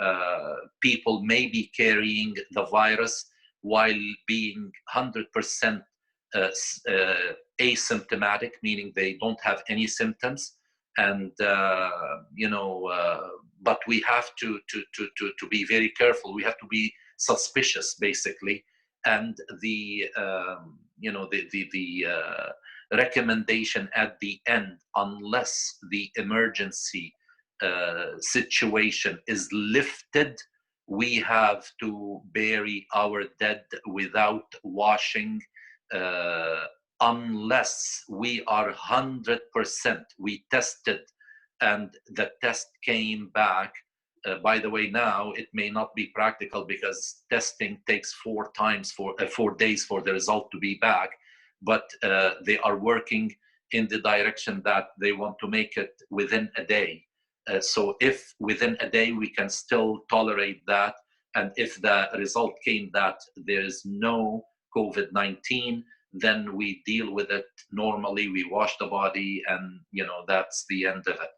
People may be carrying the virus while being 100% asymptomatic, meaning they don't have any symptoms, and but we have to be very careful. We have to be suspicious, basically, and the recommendation at the end, unless the emergency situation is lifted, we have to bury our dead without washing, unless we are 100%. We tested and the test came back. By the way, now it may not be practical because testing takes 4 days for the result to be back, but they are working in the direction that they want to make it within a day. So if within a day we can still tolerate that, and if the result came that there is no COVID-19, then we deal with it normally. We wash the body, and that's the end of it.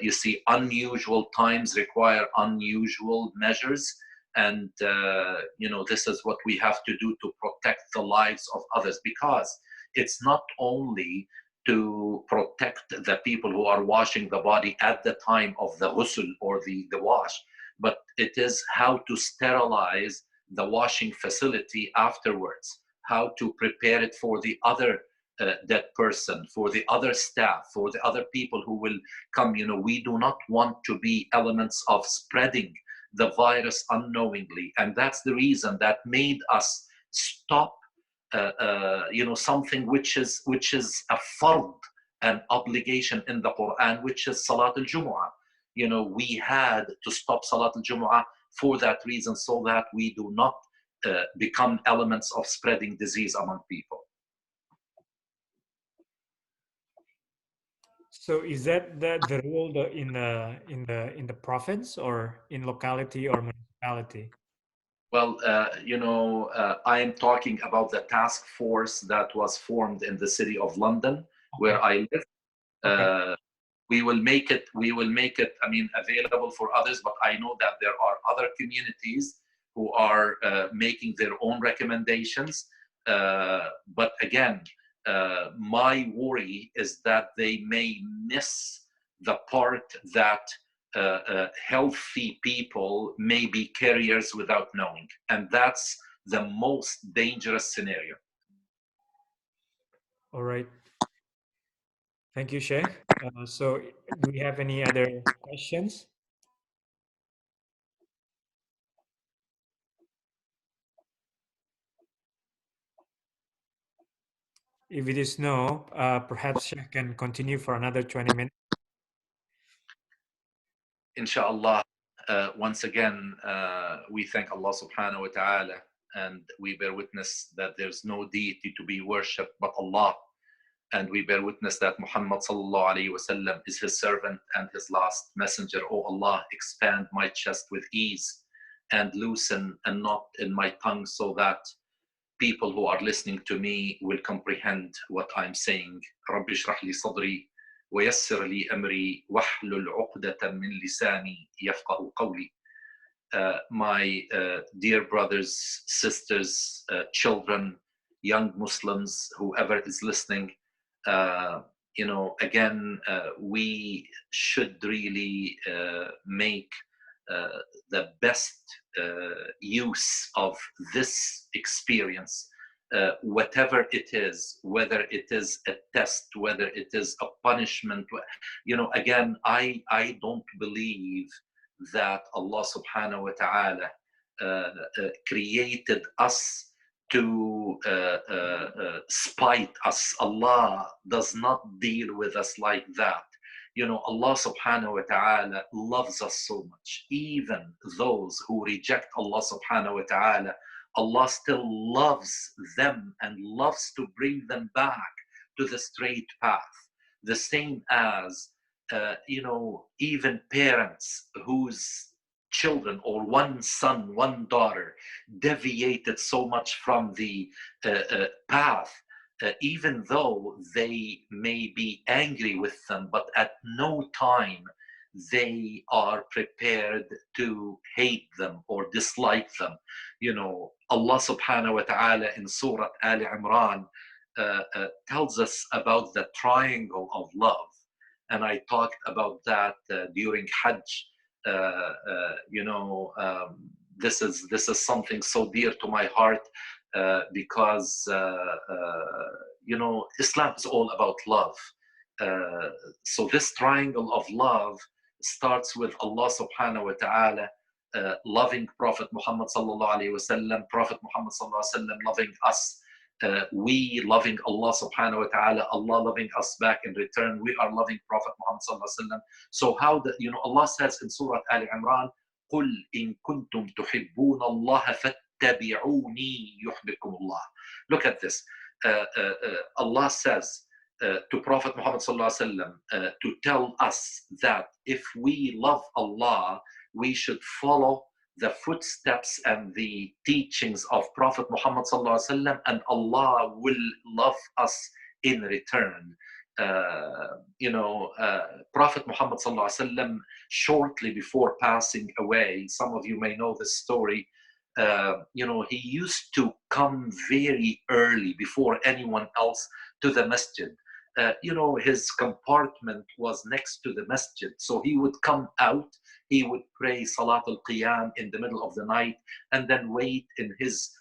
You see, unusual times require unusual measures, and this is what we have to do to protect the lives of others, because it's not only to protect the people who are washing the body at the time of the ghusl or the wash, but it is how to sterilize the washing facility afterwards, how to prepare it for the other dead person, for the other staff, for the other people who will come. We do not want to be elements of spreading the virus unknowingly, and that's the reason that made us stop something which is a fard, an obligation in the Quran, which is Salat al-Jumu'ah. We had to stop Salat al-Jumu'ah for that reason, so that we do not become elements of spreading disease among people. So is that the rule in the province, or in locality or municipality? Well, I am talking about the task force that was formed in the city of London, where I live. Okay. We will make it, available for others, but I know that there are other communities who are making their own recommendations. But again, my worry is that they may miss the part that healthy people may be carriers without knowing, and that's the most dangerous scenario. All right. Thank you, Sheikh. So do we have any other questions? If it is no, perhaps Sheikh can continue for another 20 minutes. Inshallah. Once again, we thank Allah subhanahu wa ta'ala, and we bear witness that there's no deity to be worshipped but Allah. And we bear witness that Muhammad sallallahu alayhi wa sallam is his servant and his last messenger. Oh Allah, expand my chest with ease and loosen a knot in my tongue so that people who are listening to me will comprehend what I'm saying. رب اشرح لي صدري ويسر لي أمري واحلل عقدة من لساني يفقه قولي. My dear brothers, sisters, children, young Muslims, whoever is listening, again, we should really make the best use of this experience, whatever it is, whether it is a test, whether it is a punishment. Again, I don't believe that Allah subhanahu wa ta'ala created us to spite us. Allah does not deal with us like that. Allah subhanahu wa ta'ala loves us so much. Even those who reject Allah subhanahu wa ta'ala, Allah still loves them and loves to bring them back to the straight path. The same as, even parents whose children or one son, one daughter deviated so much from the path, even though they may be angry with them, but at no time they are prepared to hate them or dislike them. Allah subhanahu wa ta'ala in Surah Al Imran tells us about the triangle of love. And I talked about that during Hajj. This is something so dear to my heart because Islam is all about love. So this triangle of love starts with Allah subhanahu wa ta'ala loving Prophet Muhammad sallallahu alaihi wasallam, Prophet Muhammad sallallahu alaihi wasallam loving us, we loving Allah subhanahu wa ta'ala, Allah loving us back in return. We are loving Prophet Muhammad sallallahu alaihi wasallam. So how Allah says in Surah Al Imran, قُلْ إِن كُنْتُمْ تُحِبُّونَ اللَّهَ فَاتَّبِعُونِي يُحْبِبْكُمُ اللَّهُ. Look at this. Allah says to Prophet Muhammad sallallahu alaihi wasallam to tell us that if we love Allah, we should follow the footsteps and the teachings of Prophet Muhammad sallallahu alaihi wasallam, and Allah will love us in return. Prophet Muhammad sallallahu alaihi wasallam, shortly before passing away, some of you may know this story. He used to come very early before anyone else to the masjid. His compartment was next to the masjid, so he would come out, he would pray Salat al-Qiyam in the middle of the night, and then wait in his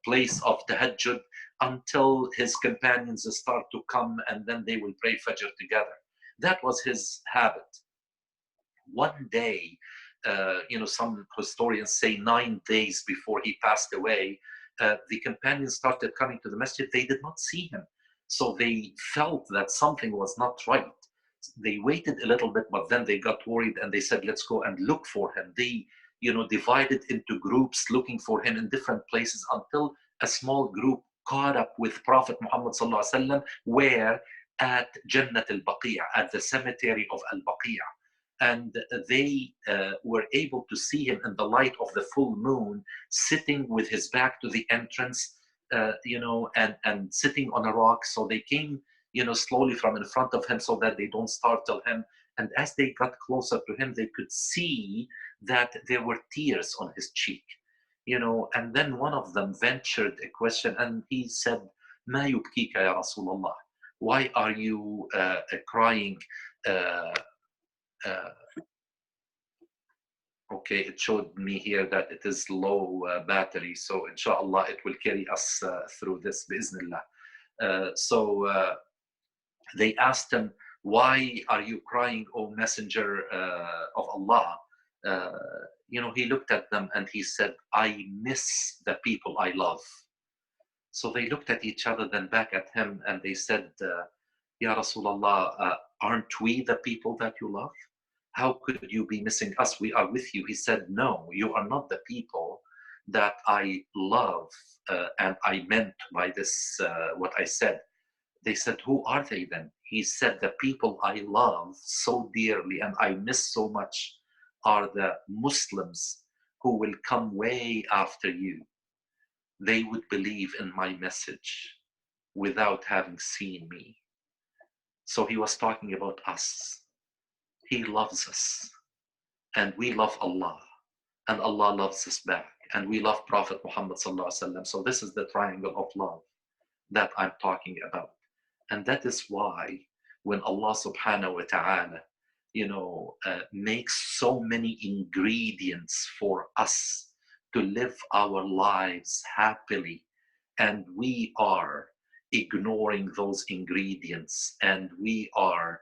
place of tahajjud until his companions start to come, and then they will pray Fajr together. That was his habit. One day, some historians say 9 days before he passed away, the companions started coming to the masjid. They did not see him. So they felt that something was not right. They waited a little bit, but then they got worried and they said, let's go and look for him. They, divided into groups looking for him in different places until a small group caught up with Prophet Muhammad sallallahu alaihi wasallam, where at Jannat al-Baqi', at the cemetery of al-Baqi'. And they were able to see him in the light of the full moon, sitting with his back to the entrance, and sitting on a rock. So they came, slowly from in front of him so that they don't startle him. And as they got closer to him, they could see that there were tears on his cheek, and then one of them ventured a question, and he said, "Ma yubkika ya Rasulallah? Why are you crying?" Okay, it showed me here that it is low battery, so inshallah it will carry us through this bi'Iznillah. So they asked him, why are you crying, O Messenger of Allah? He looked at them and he said, I miss the people I love. So they looked at each other, then back at him, and they said, Ya Rasulallah, aren't we the people that you love? How could you be missing us? We are with you. He said, no, you are not the people that I love. And I meant by this what I said. They said, who are they then? He said, the people I love so dearly and I miss so much are the Muslims who will come way after you, they would believe in my message without having seen me. So he was talking about us. He loves us, and we love Allah, and Allah loves us back, and we love Prophet Muhammad sallallahu alaihi wasallam. So this is the triangle of love that I'm talking about. And that is why when Allah subhanahu wa ta'ala, makes so many ingredients for us to live our lives happily, and we are ignoring those ingredients, and we are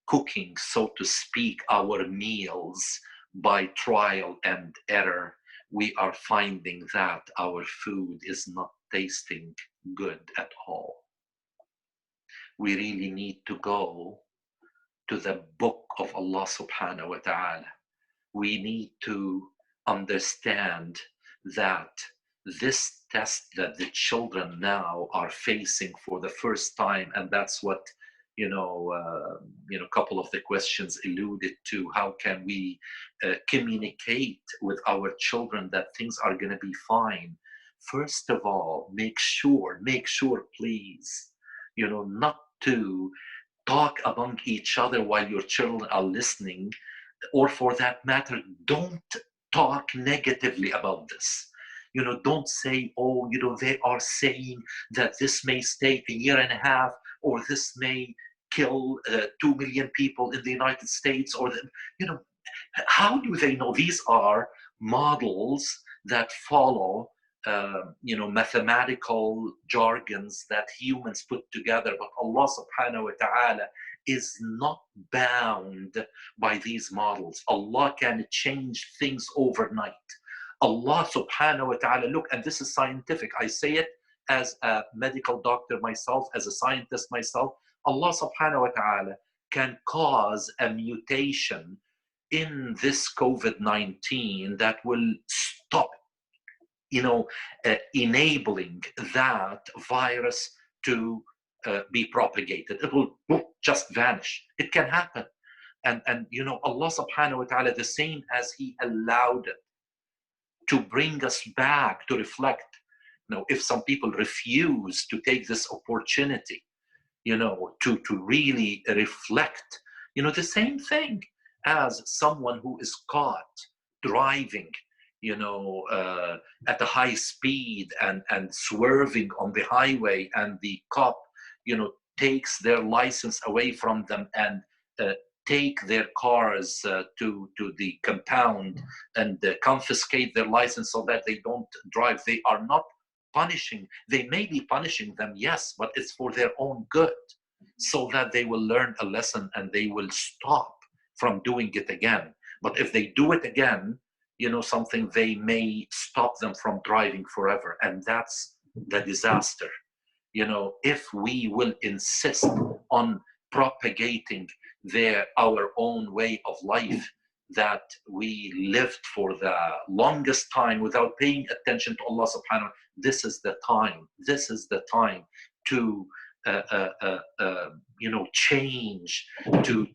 cooking, so to speak, our meals by trial and error, we are finding that our food is not tasting good at all. We really need to go to the book of Allah subhanahu wa ta'ala. We need to understand that this test that the children now are facing for the first time, and that's what a couple of the questions alluded to. How can we communicate with our children that things are going to be fine? First of all, make sure, please, not to talk among each other while your children are listening, or for that matter, don't talk negatively about this. Don't say, oh, they are saying that this may stay a year and a half, or this may kill 2 million people in the United States, or how do they know? These are models that follow mathematical jargons that humans put together, but Allah subhanahu wa ta'ala is not bound by these models. Allah can change things overnight. Allah subhanahu wa ta'ala, look, and this is scientific, I say it as a medical doctor myself, as a scientist myself, Allah subhanahu wa ta'ala can cause a mutation in this COVID-19 that will stop, enabling that virus to be propagated. It will just vanish. It can happen. And Allah subhanahu wa ta'ala, the same as He allowed it to bring us back to reflect. If some people refuse to take this opportunity, to really reflect, the same thing as someone who is caught driving, at a high speed and swerving on the highway, and the cop, takes their license away from them and take their cars to the compound and confiscate their license so that they don't drive. They are not punishing. They may be punishing them, yes, but it's for their own good, so that they will learn a lesson and they will stop from doing it again. But if they do it again, something, they may stop them from driving forever, and that's the disaster. If we will insist on propagating our own way of life that we lived for the longest time without paying attention to Allah subhanahu wa ta'ala, this is the time to change, to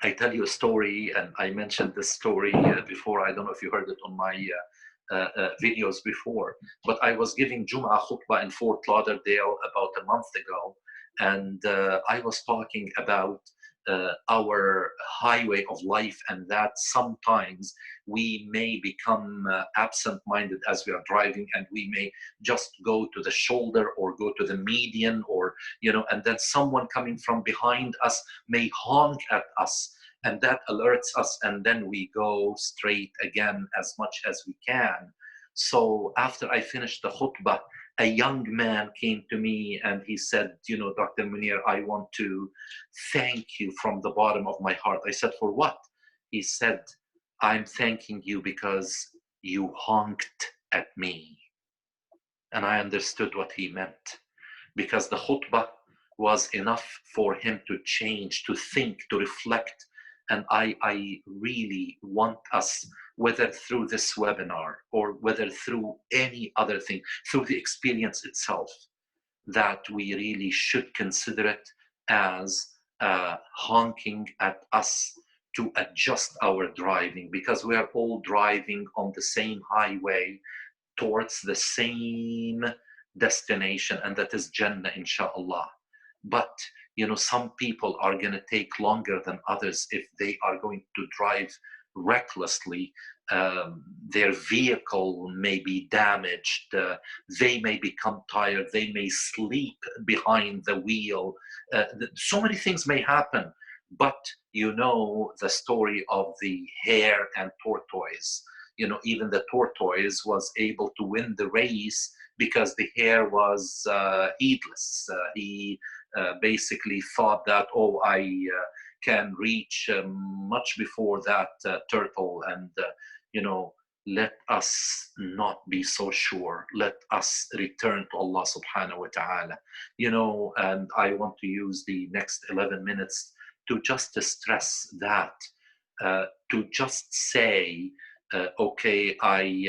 I tell you a story, and I mentioned this story before. I don't know if you heard it on my videos before, but I was giving Jum'ah khutbah in Fort Lauderdale about a month ago, and I was talking about our highway of life, and that sometimes we may become absent-minded as we are driving, and we may just go to the shoulder or go to the median, or and then someone coming from behind us may honk at us, and that alerts us, and then we go straight again as much as we can. So after I finished the khutbah, a young man came to me and he said, Dr. Munir, I want to thank you from the bottom of my heart. I said, for what? He said, I'm thanking you because you honked at me. And I understood what he meant, because the khutbah was enough for him to change, to think, to reflect. And I really want us, whether through this webinar or whether through any other thing, through the experience itself, that we really should consider it as honking at us to adjust our driving, because we are all driving on the same highway towards the same destination, and that is Jannah, inshallah. But some people are going to take longer than others if they are going to drive recklessly. Their vehicle may be damaged, they may become tired, they may sleep behind the wheel. So many things may happen. But the story of the hare and tortoise. Even the tortoise was able to win the race because the hare was heedless. He basically thought that, oh, I can reach much before that turtle. And, let us not be so sure. Let us return to Allah subhanahu wa ta'ala. And I want to use the next 11 minutes to just stress that, to just say, okay, I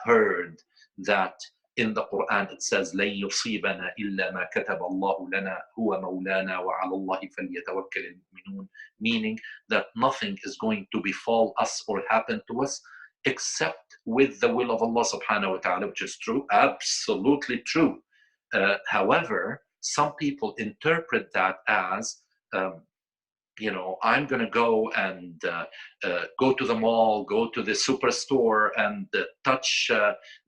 heard that in the Quran it says, لن يصيبنا إلا ما كتب الله لنا هو مولانا وعلى الله فليتوكل المؤمنون, meaning that nothing is going to befall us or happen to us except with the will of Allah subhanahu wa ta'ala, which is true, absolutely true. However, some people interpret that as, I'm going to go and go to the mall, go to the superstore, and touch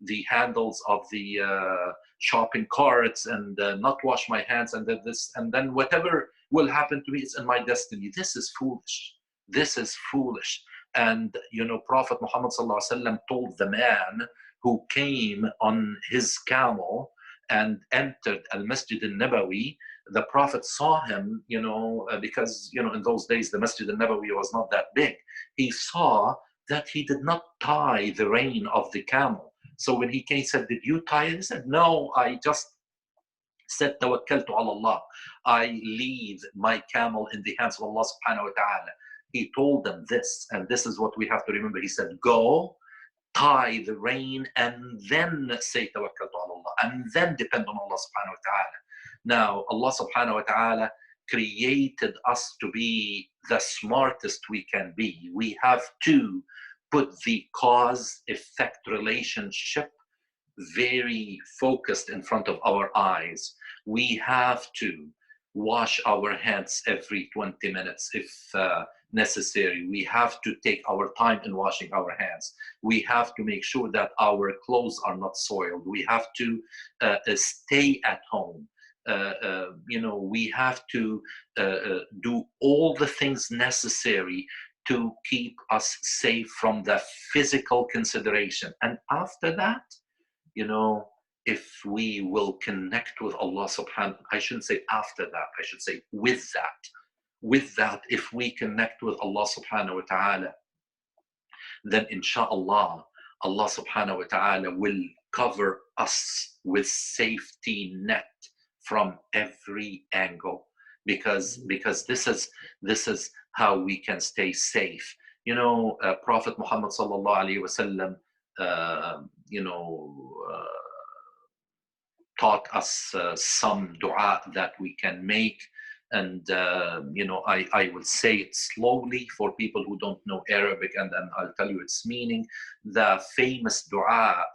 the handles of the shopping carts, and not wash my hands, and then whatever will happen to me is in my destiny. This is foolish. This is foolish. And Prophet Muhammad sallallahu alaihi wasallam told the man who came on his camel and entered al-Masjid al-Nabawi. The Prophet saw him, because, in those days, the Masjid al-Nabawi was not that big. He saw that he did not tie the rein of the camel. So when he came, he said, did you tie it? He said, no, I just said, tawakkaltu ala Allah. I leave my camel in the hands of Allah subhanahu wa ta'ala. He told them this, and this is what we have to remember. He said, go, tie the rein, and then say tawakkaltu ala Allah, and then depend on Allah subhanahu wa ta'ala. Now, Allah subhanahu wa ta'ala created us to be the smartest we can be. We have to put the cause-effect relationship very focused in front of our eyes. We have to wash our hands every 20 minutes if necessary. We have to take our time in washing our hands. We have to make sure that our clothes are not soiled. We have to stay at home. We have to do all the things necessary to keep us safe from the physical consideration. And after that, if we will connect with Allah subhanahu, I shouldn't say after that, I should say with that, if we connect with Allah subhanahu wa ta'ala, then inshallah, Allah subhanahu wa ta'ala will cover us with safety net from every angle, because this is how we can stay safe. Prophet Muhammad sallallahu alaihi wasallam, taught us some dua that we can make, and I will say it slowly for people who don't know Arabic, and then I'll tell you its meaning. The famous dua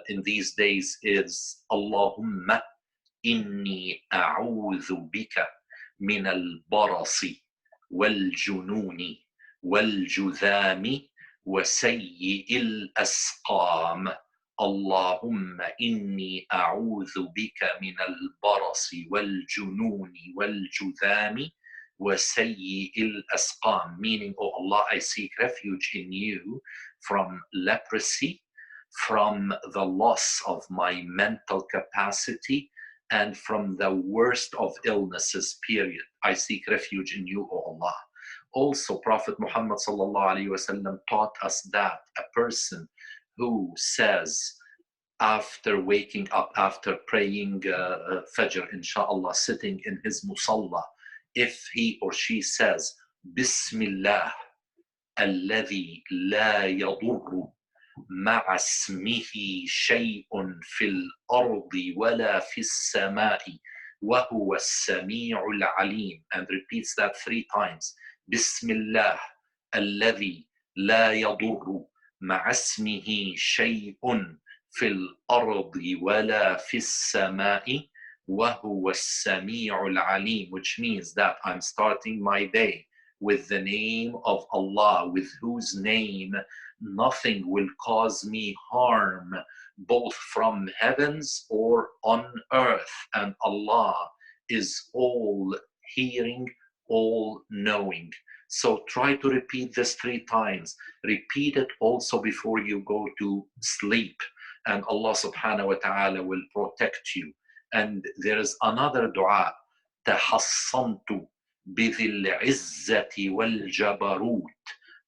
in these days is Allahumma inni a'udhu bika min al-barasi wal-jununi wal-judhami wa sayyi'il asqam. Allahumma inni a'udhu bika min al-barasi wal-jununi wal-judhami wa sayyi'il asqam. Meaning, oh Allah, I seek refuge in you from leprosy, from the loss of my mental capacity, and from the worst of illnesses, period. I seek refuge in you, O Allah. Also, Prophet Muhammad sallallahu alaihi wasallam taught us that a person who says, after waking up, after praying Fajr, inshallah, sitting in his musalla, if he or she says, Bismillah, alladhi la yadurru مع اسمه شيء في الأرض ولا في السماء وهو السميع العليم, and repeats that 3 times. بسم الله الذي لا يضر مع اسمه شيء في الأرض ولا في السماء وهو السميع العليم, which means that I'm starting my day with the name of Allah, with whose name nothing will cause me harm, both from heavens or on earth. And Allah is all hearing, all knowing. So try to repeat this 3 times. Repeat it also before you go to sleep, and Allah subhanahu wa ta'ala will protect you. And there is another dua, تحصنت بذي العزة والجبروت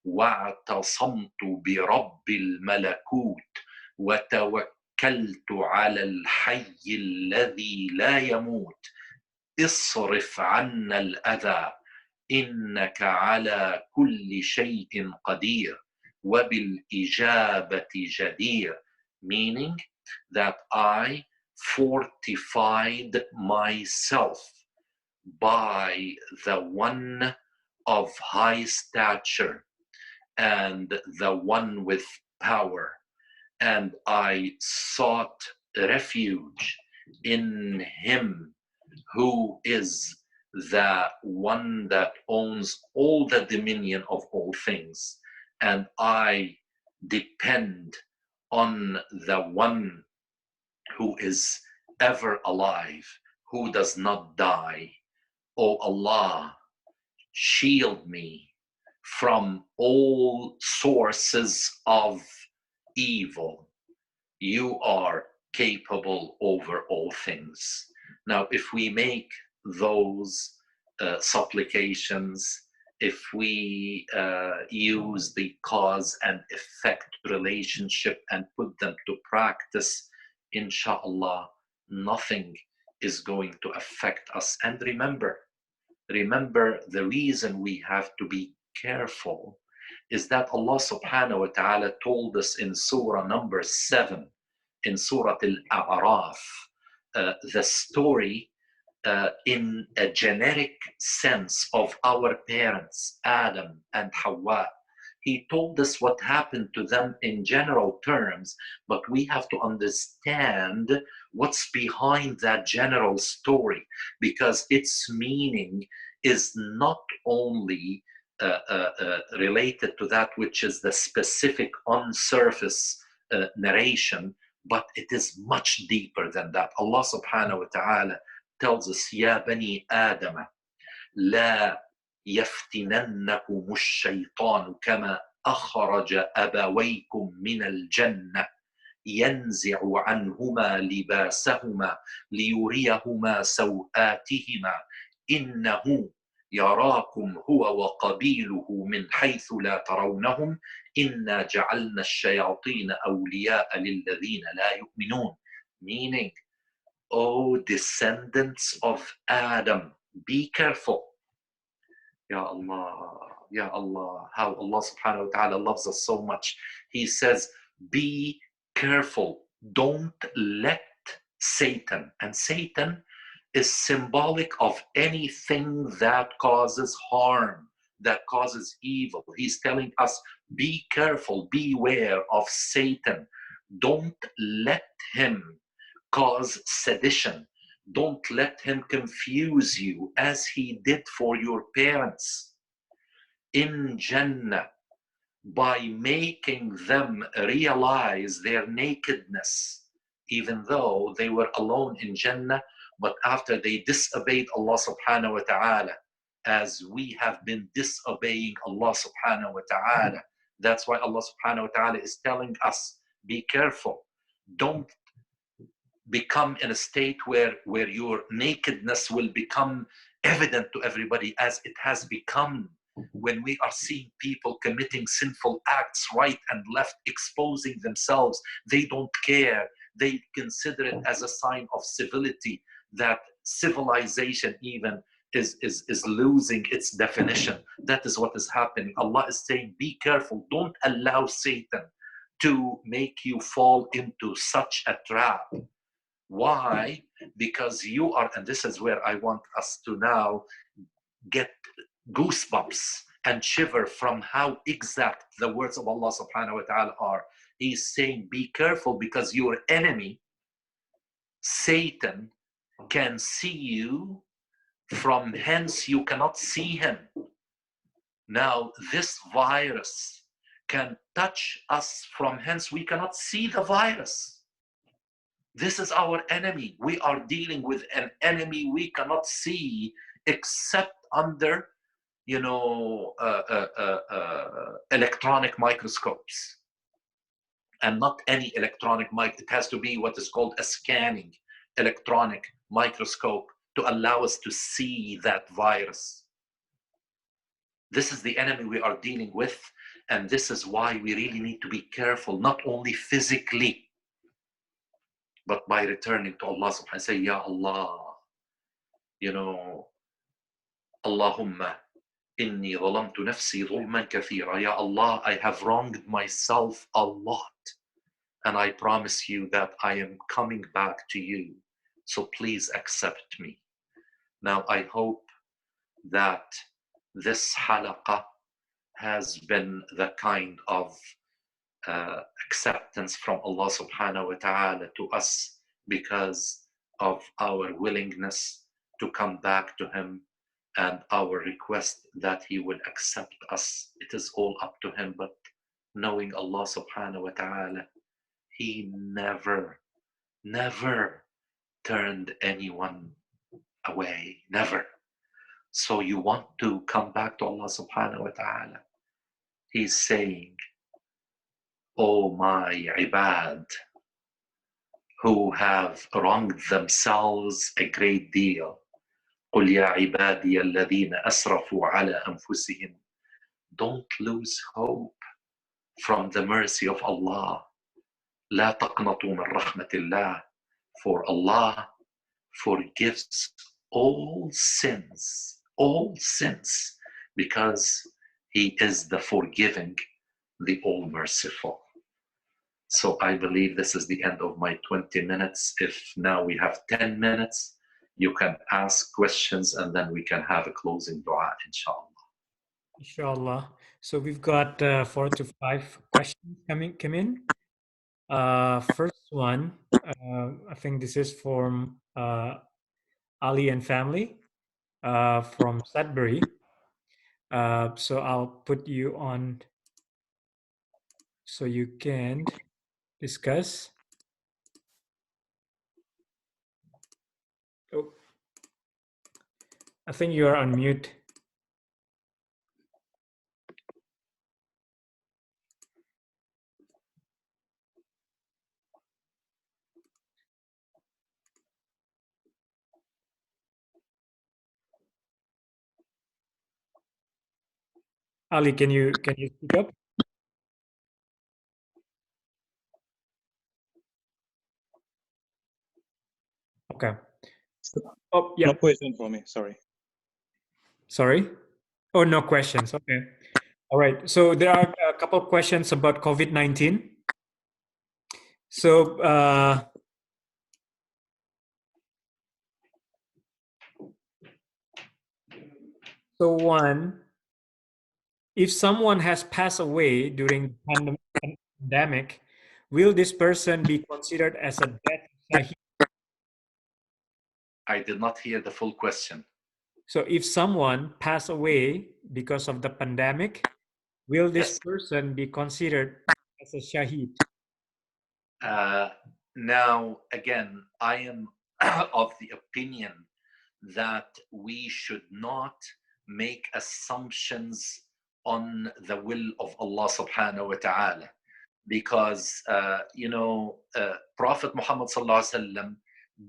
واعتصمت برب الملكوت وتوكلت على الحي الذي لا يموت اصرف عنا الأذى إنك على كل شيء قدير وبالإجابة جدير, meaning that I fortified myself by the one of high stature and the one with power, and I sought refuge in him who is the one that owns all the dominion of all things, and I depend on the one who is ever alive, who does not die. O Allah, shield me from all sources of evil. You are capable over all things. Now, if we make those supplications, if we use the cause and effect relationship and put them to practice, inshallah, nothing is going to affect us. And remember, the reason we have to be careful is that Allah subhanahu wa ta'ala told us in surah number 7, in Surah Al-A'raf, the story in a generic sense of our parents, Adam and Hawa. He told us what happened to them in general terms, but we have to understand what's behind that general story, because its meaning is not only related to that which is the specific on-surface narration, but it is much deeper than that. Allah subhanahu wa ta'ala tells us, يا بني آدم لا يفتننكم الشيطان كما أخرج أبويكم من الجنة ينزع عنهما لباسهما ليريهما سوآتهما إنه يراكم هو وقبيله من حيث لا ترونهم إنا جعلنا الشياطين أولياء للذين لا يؤمنون, meaning, O descendants of Adam, be careful. Ya Allah, how Allah subhanahu wa ta'ala loves us so much. He says, be careful. Don't let Satan, and Satan is symbolic of anything that causes harm, that causes evil. He's telling us, be careful, beware of Satan. Don't let him cause sedition. Don't let him confuse you as he did for your parents in Jannah by making them realize their nakedness, even though they were alone in Jannah. But after they disobeyed Allah subhanahu wa ta'ala, as we have been disobeying Allah subhanahu wa ta'ala, that's why Allah subhanahu wa ta'ala is telling us, be careful. Don't become in a state where your nakedness will become evident to everybody, as it has become when we are seeing people committing sinful acts right and left, exposing themselves. They don't care. They consider it as a sign of civility, that civilization even is losing its definition. That is what is happening. Allah is saying, be careful. Don't allow Satan to make you fall into such a trap. Why? Because you are, and this is where I want us to now get goosebumps, and shiver from how exact the words of Allah subhanahu wa ta'ala are. He's saying, be careful, because your enemy, Satan, can see you from hence you cannot see him. Now, this virus can touch us from hence we cannot see the virus. This is our enemy. We are dealing with an enemy we cannot see except under, electronic microscopes. And not any electronic mic. It has to be what is called a scanning electronic microscope to allow us to see that virus. This is the enemy we are dealing with, and this is why we really need to be careful, not only physically, but by returning to Allah subhanahu wa ta'ala. Say, Ya Allah, Allahumma inni zalamtu nafsi zulman kathira. Ya Allah, I have wronged myself a lot, and I promise you that I am coming back to you, so please accept me. Now, I hope that this halaqah has been the kind of acceptance from Allah subhanahu wa ta'ala to us because of our willingness to come back to Him and our request that He will accept us. It is all up to Him, but knowing Allah subhanahu wa ta'ala, He never turned anyone away, never. So you want to come back to Allah subhanahu wa ta'ala. He's saying, oh my ibad, who have wronged themselves a great deal. قُلْ يَا عِبَادِيَ الَّذِينَ أَسْرَفُوا عَلَى أَنفُسِهِمْ. Don't lose hope from the mercy of Allah. لَا تَقْنَطُوا مِنْ رَحْمَةِ اللَّهِ. For Allah forgives all sins, because He is the forgiving, the all-merciful. So I believe this is the end of my 20 minutes. If now we have 10 minutes, you can ask questions and then we can have a closing dua, inshallah. Inshallah. So we've got 4 to 5 questions come in. First one, I think this is from Ali and family from Sudbury. So I'll put you on so you can discuss. Oh, I think you are on mute. Ali, can you speak up? Okay. Oh, yeah. No question for me. Sorry. Sorry? Oh, no questions. Okay. All right. So there are a couple of questions about COVID-19. So one, if someone has passed away during the pandemic, will this person be considered as a death shahid? I did not hear the full question. So if someone passed away because of the pandemic, will this Yes. person be considered as a shahid? Now, again, I am of the opinion that we should not make assumptions on the will of Allah subhanahu wa ta'ala, because Prophet Muhammad sallallahu alaihi wasallam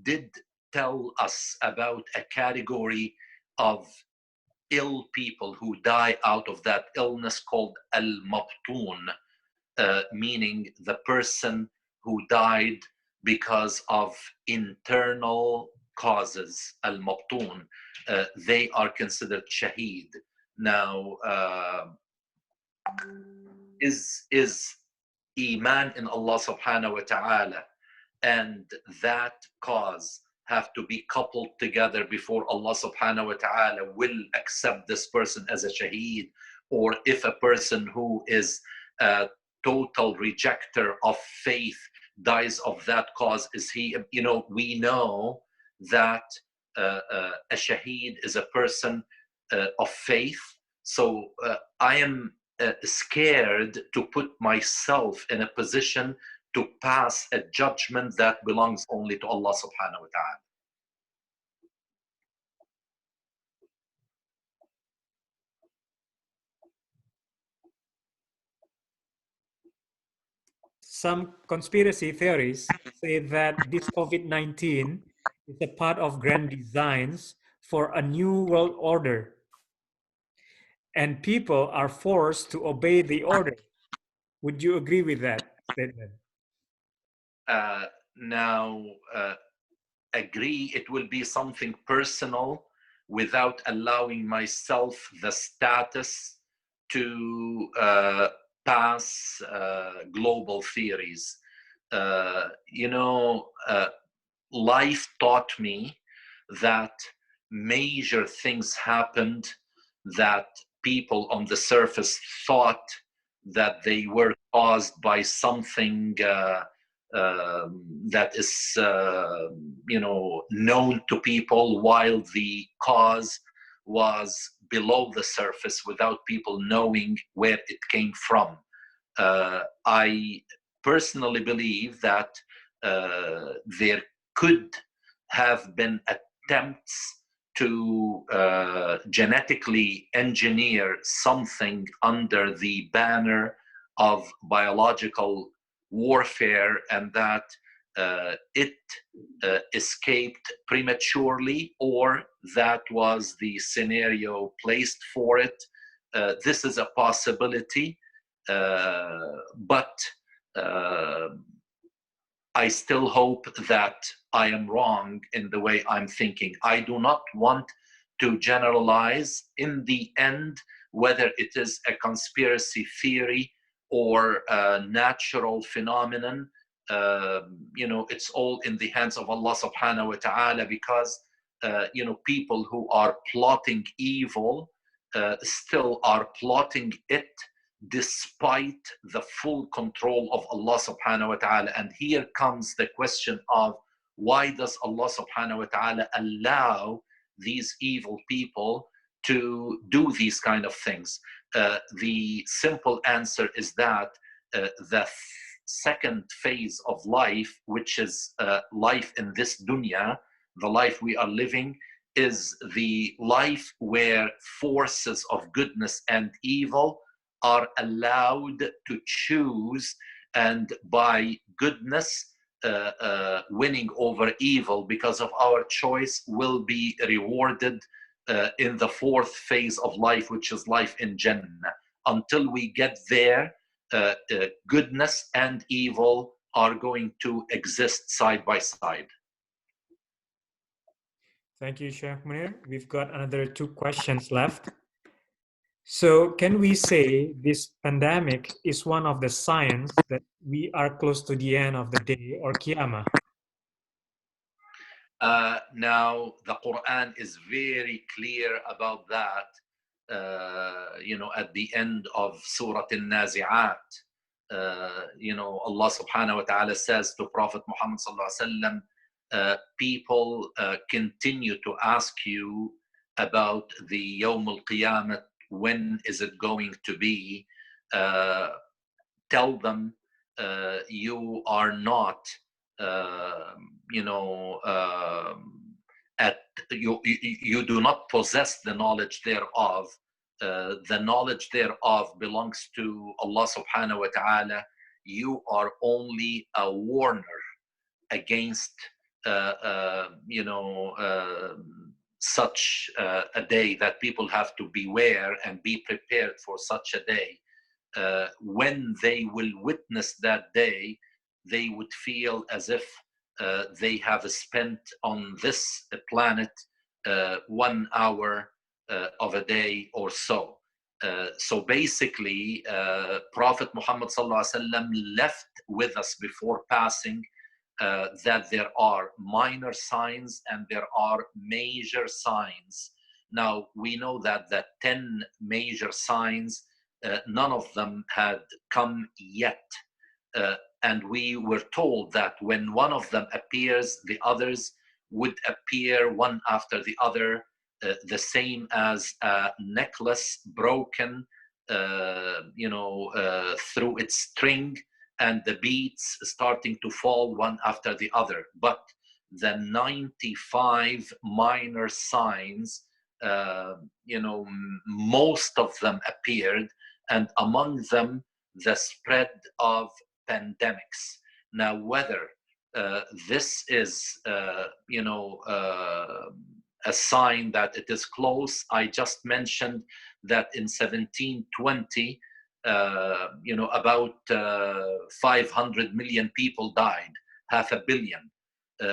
did tell us about a category of ill people who die out of that illness called al-mabtun, meaning the person who died because of internal causes, al-mabtun. They are considered shaheed. Now, is iman in Allah subhanahu wa ta'ala and that cause have to be coupled together before Allah subhanahu wa ta'ala will accept this person as a shaheed? or if a person who is a total rejecter of faith dies of that cause, is he, we know that a shaheed is a person of faith. So I am scared to put myself in a position to pass a judgment that belongs only to Allah subhanahu wa ta'ala. Some conspiracy theories say that this COVID-19 is a part of grand designs for a new world order, and people are forced to obey the order. Would you agree with that statement? Now, agree, it will be something personal without allowing myself the status to pass global theories. Life taught me that major things happened that people on the surface thought that they were caused by something that is, known to people, while the cause was below the surface without people knowing where it came from. I personally believe that there could have been attempts to genetically engineer something under the banner of biological warfare, and that it escaped prematurely, or that was the scenario placed for it. This is a possibility, but I still hope that I am wrong in the way I'm thinking. I do not want to generalize in the end whether it is a conspiracy theory or a natural phenomenon. It's all in the hands of Allah subhanahu wa ta'ala, because people who are plotting evil still are plotting it despite the full control of Allah subhanahu wa ta'ala. And here comes the question of, why does Allah subhanahu wa ta'ala allow these evil people to do these kind of things? The simple answer is that the second phase of life, which is life in this dunya, the life we are living, is the life where forces of goodness and evil are allowed to choose, and by goodness winning over evil because of our choice will be rewarded in the fourth phase of life, which is life in Jannah. Until we get there, goodness and evil are going to exist side by side. Thank you, Sheikh Munir. We've got another 2 questions left. So can we say this pandemic is one of the signs that we are close to the end of the day, or Qiyamah? Now, the Quran is very clear about that. At the end of Surah Al-Nazi'at, Allah subhanahu wa ta'ala says to Prophet Muhammad sallallahu alaihi wasallam, people continue to ask you about the Yawm al-Qiyamah, when is it going to be? Tell them you are not, you do not possess the knowledge thereof. The knowledge thereof belongs to Allah subhanahu wa ta'ala. You are only a warner against such a day, that people have to beware and be prepared for such a day. When they will witness that day, they would feel as if they have spent on this planet 1 hour of a day or so. So basically, Prophet Muhammad sallallahu alaihi wasallam left with us before passing that there are minor signs and there are major signs Now, we know that the 10 major signs, none of them had come yet. And we were told that when one of them appears, the others would appear one after the other, the same as a necklace broken, through its string, and the beads starting to fall one after the other. But the 95 minor signs, most of them appeared, and among them, the spread of pandemics. Now, whether this is, a sign that it is close, I just mentioned that in 1720, about 500 million people died, 500 million,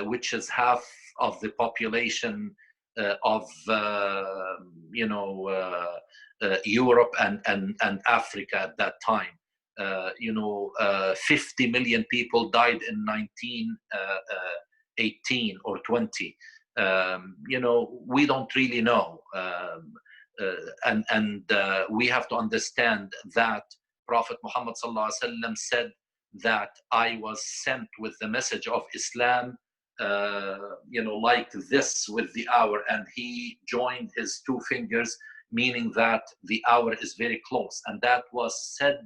which is half of the population of Europe and Africa at that time. 50 million people died in 1918 or 20. We don't really know. We have to understand that Prophet Muhammad ﷺ said that I was sent with the message of Islam, like this with the hour, and he joined his two fingers, meaning that the hour is very close, and that was said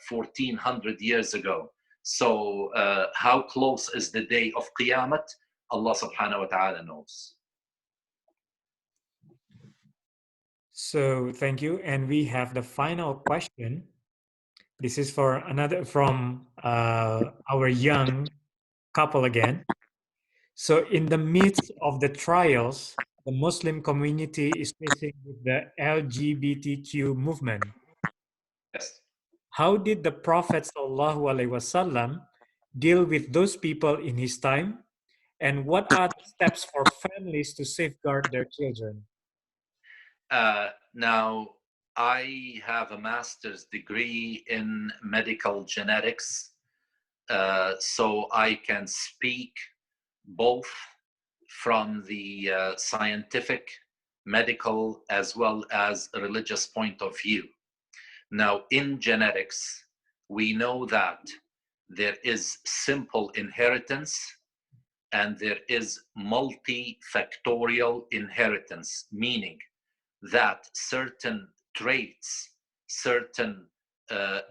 1400 years ago. So how close is the day of Qiyamah? Allah subhanahu wa ta'ala knows. So thank you. And we have the final question. This is for another from our young couple again. So in the midst of the trials, the Muslim community is facing with the LGBTQ movement. Yes. How did the Prophet ﷺ deal with those people in his time? And what are the steps for families to safeguard their children? Now, I have a master's degree in medical genetics, so I can speak both from the scientific, medical, as well as a religious point of view. Now, in genetics, we know that there is simple inheritance and there is multifactorial inheritance, meaning that certain traits, certain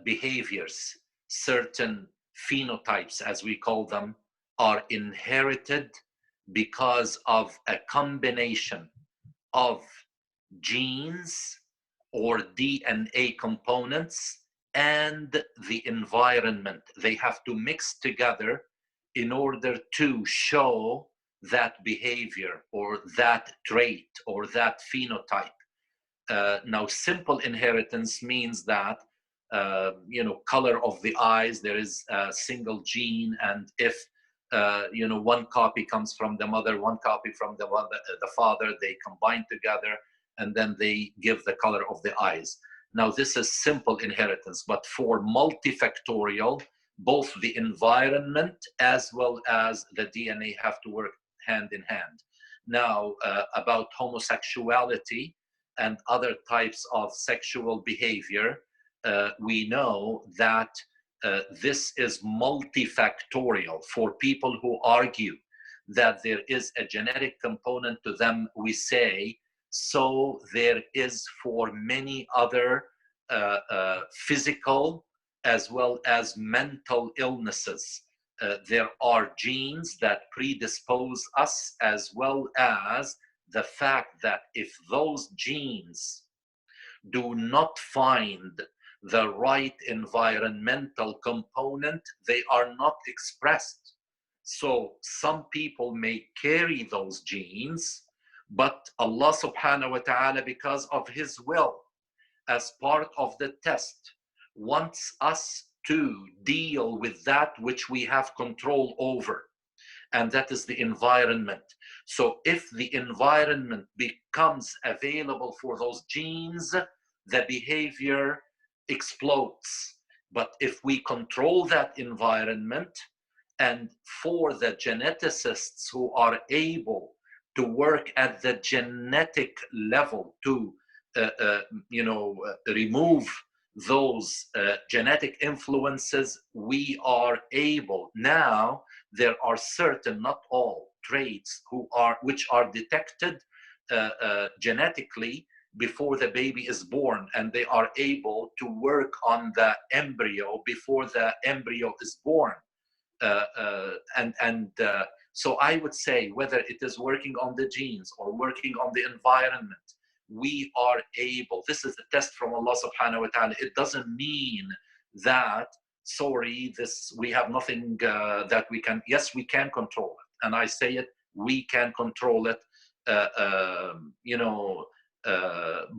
behaviors, certain phenotypes, as we call them, are inherited because of a combination of genes or DNA components and the environment. They have to mix together in order to show that behavior or that trait or that phenotype. Now, simple inheritance means that, color of the eyes, there is a single gene, and if one copy comes from the mother, one copy from the father, they combine together, and then they give the color of the eyes. Now, this is simple inheritance, but for multifactorial, both the environment as well as the DNA have to work hand in hand. Now, about homosexuality and other types of sexual behavior, we know that this is multifactorial. For people who argue that there is a genetic component to them, we say, so there is for many other physical as well as mental illnesses. There are genes that predispose us, as well as the fact that if those genes do not find the right environmental component, they are not expressed. So some people may carry those genes, but Allah subhanahu wa ta'ala, because of his will, as part of the test, wants us to deal with that which we have control over, and that is the environment. So if the environment becomes available for those genes, the behavior explodes. But if we control that environment, and for the geneticists who are able to work at the genetic level to remove those genetic influences, we are able now. There are certain, not all, traits which are detected genetically before the baby is born, and they are able to work on the embryo before the embryo is born. So I would say, whether it is working on the genes or working on the environment, we are able. This is a test from Allah subhanahu wa ta'ala. It doesn't mean that, we have nothing that we can. Yes, we can control it. And I say it, we can control it,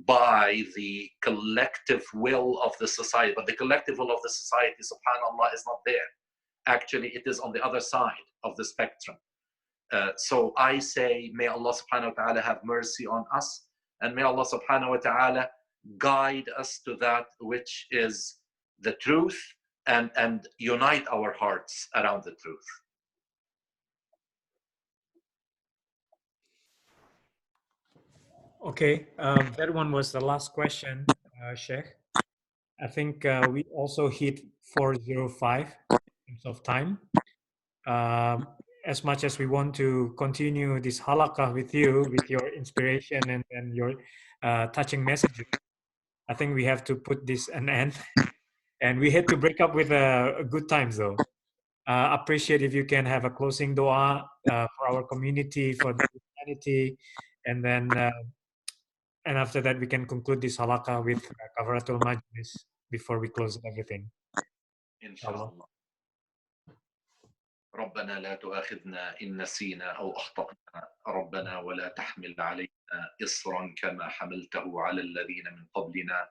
by the collective will of the society. But the collective will of the society, subhanAllah, is not there. Actually, it is on the other side of the spectrum. So I say, may Allah subhanahu wa ta'ala have mercy on us, and may Allah subhanahu wa ta'ala guide us to that which is the truth, and unite our hearts around the truth. Okay, that one was the last question, Sheikh. I think we also hit 4:05 in terms of time. As much as we want to continue this halaqah with you, with your inspiration and your touching messages, I think we have to put this an end. And we had to break up with a good times, though. Appreciate if you can have a closing dua for our community, for the humanity, and then and after that we can conclude this halaqah with kafaratul majlis before we close everything. Inshallah. ربنا لا تؤاخذنا إن نسينا أو أخطأنا ربنا ولا تحمل علينا إصرا كما حملته على الذين من قبلنا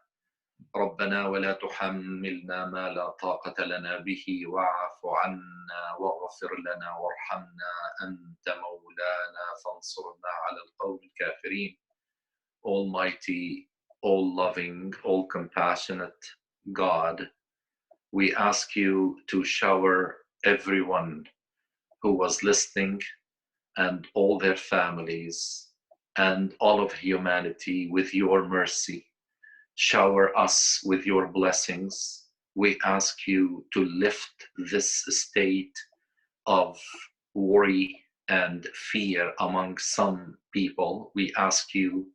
ربنا ولا تحملنا ما لا طاقة لنا به واعف عنا واغفر لنا وارحمنا أنت مولانا فانصرنا على القوم الكافرين. Almighty, all loving, all compassionate God, we ask you to shower everyone who was listening and all their families and all of humanity with your mercy. Shower us with your blessings. We ask you to lift this state of worry and fear among some people. We ask you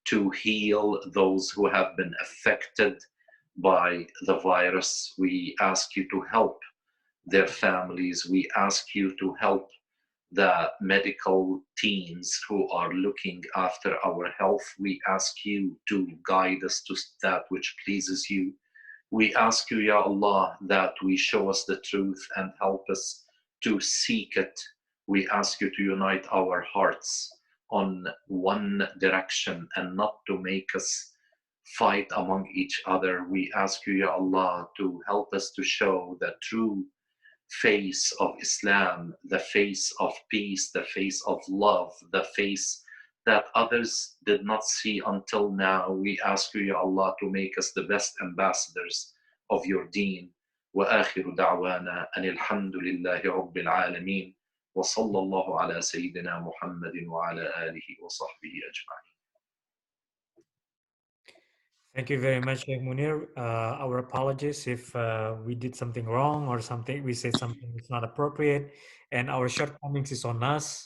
to heal those who have been affected by the virus. We ask you to help their families. We ask you to help the medical teams who are looking after our health. We ask you to guide us to that which pleases you. We ask you, Ya Allah, that we show us the truth and help us to seek it. We ask you to unite our hearts on one direction and not to make us fight among each other. We ask you, Ya Allah, to help us to show the true face of Islam, the face of peace, the face of love, the face that others did not see until now. We ask you, Ya Allah, to make us the best ambassadors of your deen. وآخر دعوانا أن الحمد لله رب العالمين وصلى الله على سيدنا محمد وعلى آله وصحبه أجمعين. Thank you very much, Sheikh Munir. Our apologies if we did something wrong or something we said something that's not appropriate, and our shortcomings is on us,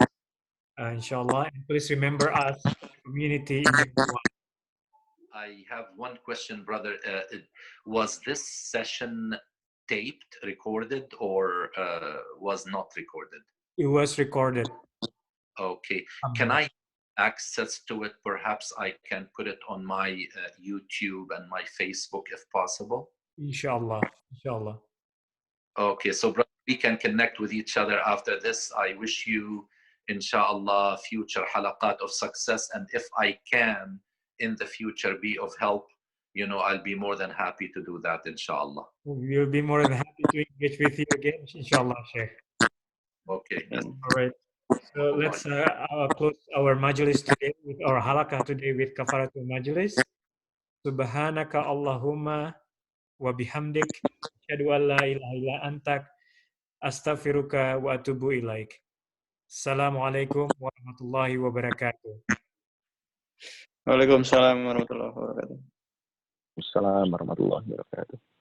inshallah. And please remember us, community, in your dua. I have one question, brother. Was this session taped, recorded, or was not recorded? It was recorded. Okay. Can I access to it? Perhaps I can put it on my YouTube and my Facebook if possible. Inshallah. Inshallah. Okay, so brother, we can connect with each other after this. I wish you, inshallah, future halaqat of success. And if I can, in the future, be of help, I'll be more than happy to do that, inshallah. We'll be more than happy to engage with you again, inshallah, Sheikh. Okay. All right. So let's close our majlis today with our halaqah today with kafaratul majlis. Subhanaka Allahumma wa bihamdik asyhadu an la ilaha illa antak astaghfiruka wa atubu ilaik. Assalamualaikum warahmatullahi wabarakatuh. Waalaikumsalam warahmatullahi wabarakatuh. Assalamualaikum warahmatullahi wabarakatuh.